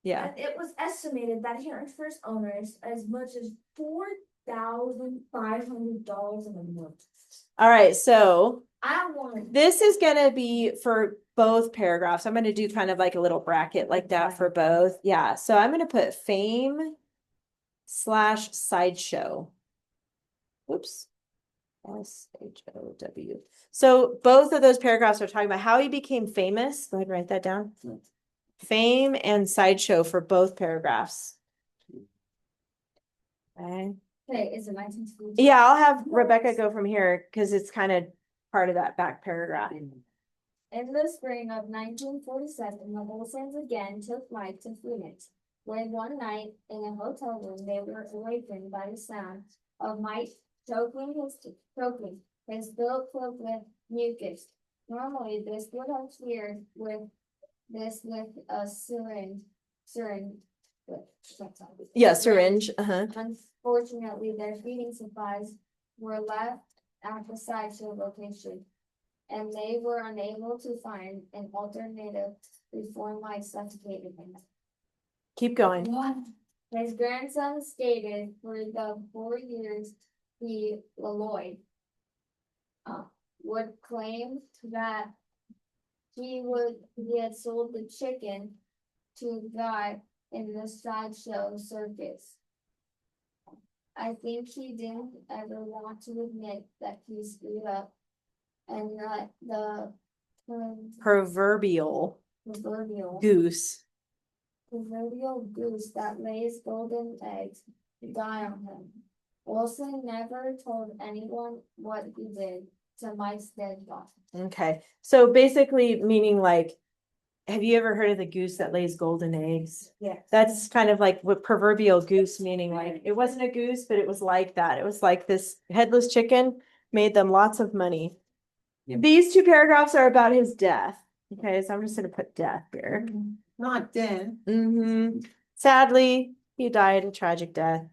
Speaker 1: Yeah.
Speaker 3: And it was estimated that he earned first owners as much as $4,500 in a month.
Speaker 1: All right, so
Speaker 3: I want
Speaker 1: this is gonna be for both paragraphs. I'm gonna do kind of like a little bracket like that for both. Yeah, so I'm gonna put fame / sideshow. Whoops. SHOW. So both of those paragraphs are talking about how he became famous. Go ahead and write that down. Fame and sideshow for both paragraphs. Okay.
Speaker 2: Okay, is it 1940?
Speaker 1: Yeah, I'll have Rebecca go from here because it's kind of part of that back paragraph.
Speaker 2: In the spring of 1947, the Olsons again took Mike to Phoenix, where one night in a hotel room they were awakened by the sound of Mike choking his throat filled with mucus. Normally, this would have cleared with a syringe.
Speaker 1: Yeah, syringe.
Speaker 2: Unfortunately, their feeding supplies were left at the sideshow location, and they were unable to find an alternative before Mike suffocated him.
Speaker 1: Keep going.
Speaker 2: His grandson stated for the 4 years he Lloyd would claim that he had sold the chicken to a guy in the sideshow circus. I think he didn't ever want to admit that he screwed up and that the
Speaker 1: Proverbial
Speaker 2: proverbial
Speaker 1: goose.
Speaker 2: goose that lays golden eggs die on him. Wilson never told anyone what he did to Mike's dead body.
Speaker 1: Okay, so basically meaning like, have you ever heard of the goose that lays golden eggs?
Speaker 2: Yes.
Speaker 1: That's kind of like what proverbial goose, meaning like, it wasn't a goose, but it was like that. It was like this headless chicken made them lots of money.
Speaker 6: Yep.
Speaker 1: These 2 paragraphs are about his death. Okay, so I'm just gonna put death here.
Speaker 6: Not dead.
Speaker 1: Sadly, he died a tragic death.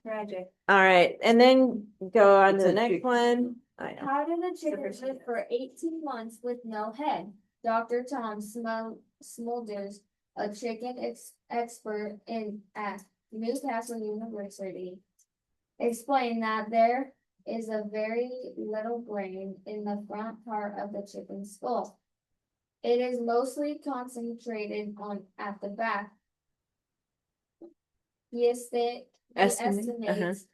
Speaker 2: Tragic.
Speaker 1: All right, and then go on
Speaker 6: It's
Speaker 1: to the
Speaker 6: a
Speaker 1: next
Speaker 6: chick-
Speaker 1: one. I know.
Speaker 2: How did the chicken live for 18 months with no head? Dr. Tom Smulders, a chicken expert at Newcastle University, explained that there is a very little brain in the front part of the chicken's skull. It is mostly concentrated at the back. He estimates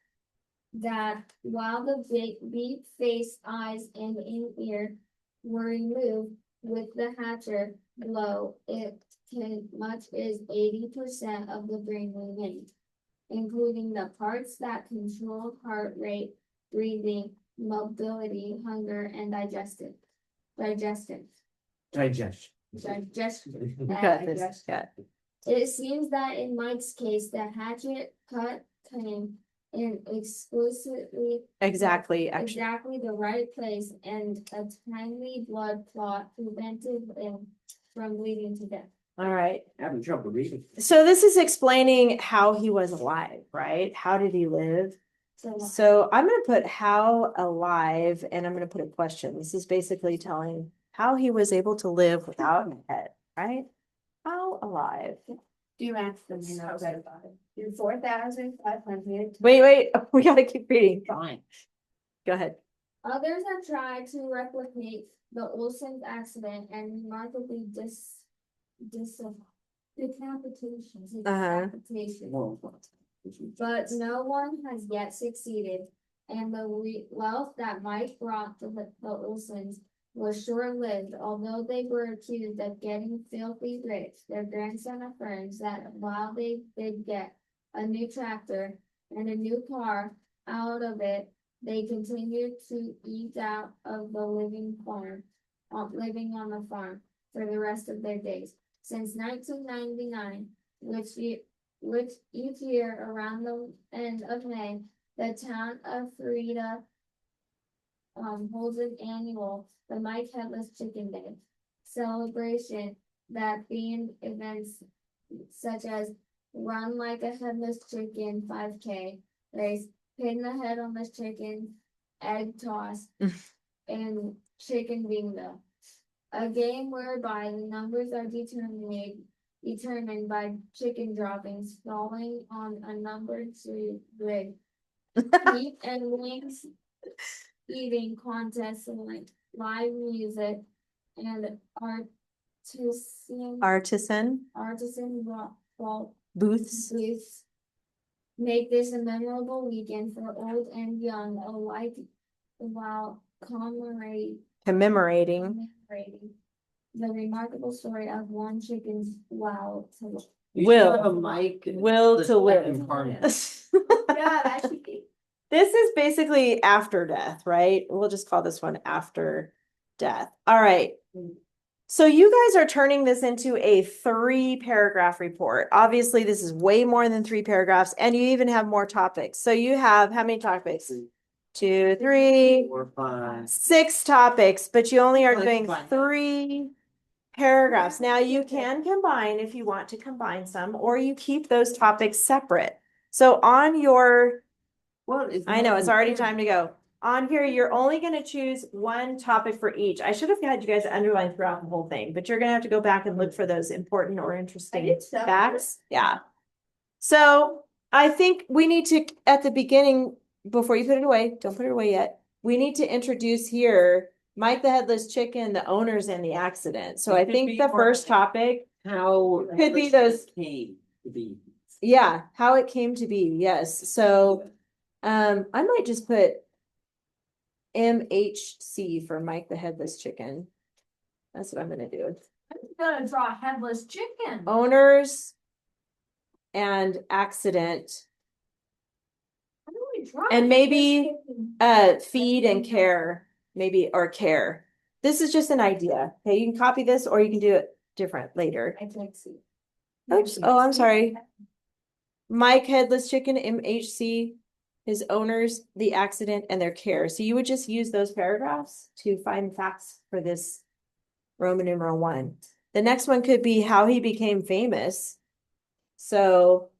Speaker 2: that while the beak, face, eyes, and ear were removed with the hatchet blow, it can much as 80% of the brain remained, including the parts that control heart rate, breathing, mobility, hunger, and digestion.
Speaker 6: Digestion.
Speaker 1: You got this. Yeah.
Speaker 2: It seems that in Mike's case, the hatchet cut came in
Speaker 1: Exactly. Actually,
Speaker 2: exactly the right place, and a tiny blood clot prevented him from bleeding to death.
Speaker 1: all right.
Speaker 6: Having trouble reading.
Speaker 1: So this is explaining how he was alive, right? How did he live? So I'm going to put how alive, and I'm going to put a question. This is basically telling how he was able to live without a head, right? How alive?
Speaker 3: Do you answer them? You know that about it. Do 4,500.
Speaker 1: Wait, we got to keep reading.
Speaker 6: Fine.
Speaker 1: Go ahead.
Speaker 2: Others have tried to replicate the Olsen's accident and remarkably decapitations,
Speaker 6: Well,
Speaker 2: but no one has yet succeeded. And the wealth that Mike brought to the Olsens was short-lived. Although they were accused of getting filthy rich, their grandson affirms that while they did get a new tractor and a new car out of it, they continued to eat out of the living on the farm for the rest of their days. Since 1999, which each year around the end of May, the town of Farida holds an annual the Mike Headless Chicken Day celebration that themed events such as Run Like a Headless Chicken 5K race, Pin the Head on this Chicken, Egg Toss, and Chicken Bingo. A game whereby the numbers are determined by chicken droppings falling on a numbered grid. Meat and wings eating contests and live music and artisan
Speaker 1: Booths.
Speaker 2: make this a memorable weekend for old and young alike, while commemorating the remarkable story of one chicken's will to live.
Speaker 6: You
Speaker 1: Will.
Speaker 6: should have a mic.
Speaker 1: Will
Speaker 6: the
Speaker 1: to live.
Speaker 6: second part.
Speaker 3: Yeah, that should be.
Speaker 1: This is basically after death, right? We'll just call this one after death. All right. So you guys are turning this into a 3-paragraph report. Obviously, this is way more than 3 paragraphs, and you even have more topics. So you have how many topics? 2, 3,
Speaker 6: 4, 5.
Speaker 1: 6 topics, but you only are
Speaker 6: Like
Speaker 1: doing
Speaker 6: fine.
Speaker 1: 3 paragraphs. Now you can combine if you want to combine some, or you keep those topics separate. So on your,
Speaker 6: Well, it's
Speaker 1: I know it's already time to go. on here, you're only gonna choose one topic for each. I should have had you guys underline throughout the whole thing, but you're gonna have to go back and look for those important or interesting facts. Yeah. So I think we need to, at the beginning, before you put it away, don't put it away yet. We need to introduce here Mike the Headless Chicken, the owners, and the accident. So
Speaker 4: It
Speaker 1: I
Speaker 4: could
Speaker 1: think
Speaker 4: be
Speaker 1: the
Speaker 4: more
Speaker 1: first
Speaker 4: like-
Speaker 1: topic,
Speaker 4: How.
Speaker 1: Could be those-
Speaker 4: Came to be.
Speaker 1: yeah, how it came to be. Yes. So I might just put MHC for Mike the Headless Chicken. That's what I'm gonna do.
Speaker 3: I'm gonna draw a headless chicken.
Speaker 1: Owners and accident,
Speaker 3: How do we draw
Speaker 1: and
Speaker 3: a
Speaker 1: maybe,
Speaker 3: headless chicken?
Speaker 1: feed and care, maybe, or care. This is just an idea. Okay, you can copy this or you can do it different later.
Speaker 2: I click C.
Speaker 1: Oops, oh, I'm sorry. Mike Headless Chicken, MHC, his owners, the accident, and their care. So you would just use those paragraphs to find facts for this Roman numeral 1. The next one could be how he became famous. So,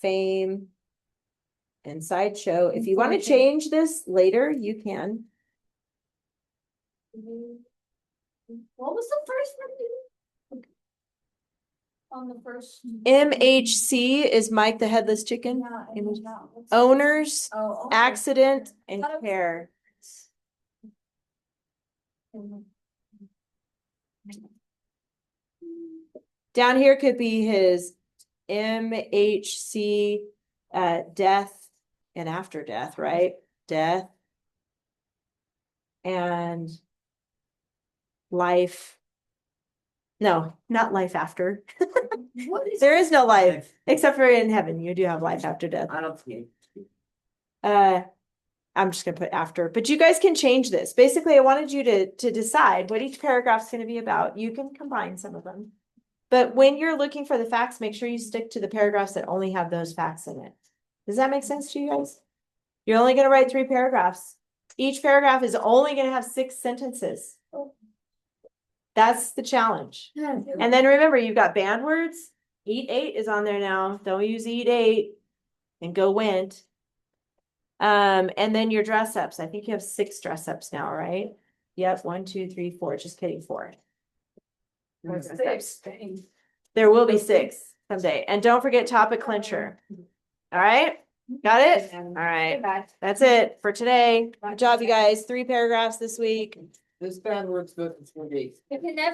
Speaker 1: fame and sideshow. If you want to change this later, you can.
Speaker 3: What was the first one? On the first.
Speaker 1: MHC is Mike the Headless Chicken.
Speaker 3: Yeah,
Speaker 1: Image-
Speaker 3: yeah.
Speaker 1: Owners,
Speaker 3: Oh, okay.
Speaker 1: accident, and
Speaker 3: Thought it was-
Speaker 1: care. Down here could be his MHC, death and after death, right? Death and life. No, not life after.
Speaker 3: What is?
Speaker 1: There is no life, except for in heaven. You do have life after death.
Speaker 4: I don't think.
Speaker 1: I'm just gonna put after, but you guys can change this. Basically, I wanted you to decide what each paragraph is gonna be about. You can combine some of them. But when you're looking for the facts, make sure you stick to the paragraphs that only have those facts in it. Does that make sense to you guys? You're only gonna write 3 paragraphs. Each paragraph is only gonna have 6 sentences. That's the challenge. And then remember, you've got banned words. Eat 8 is on there now. Don't use eat 8 and go went. And then your dress ups. I think you have 6 dress ups now, right? Yep, 1, 2, 3, 4. Just kidding, 4. There will be 6 someday. And don't forget topic clincher. All right, got it? All right, that's it for today. Good job, you guys. 3 paragraphs this week.
Speaker 4: This bad word's good for 4 days.
Speaker 2: You can never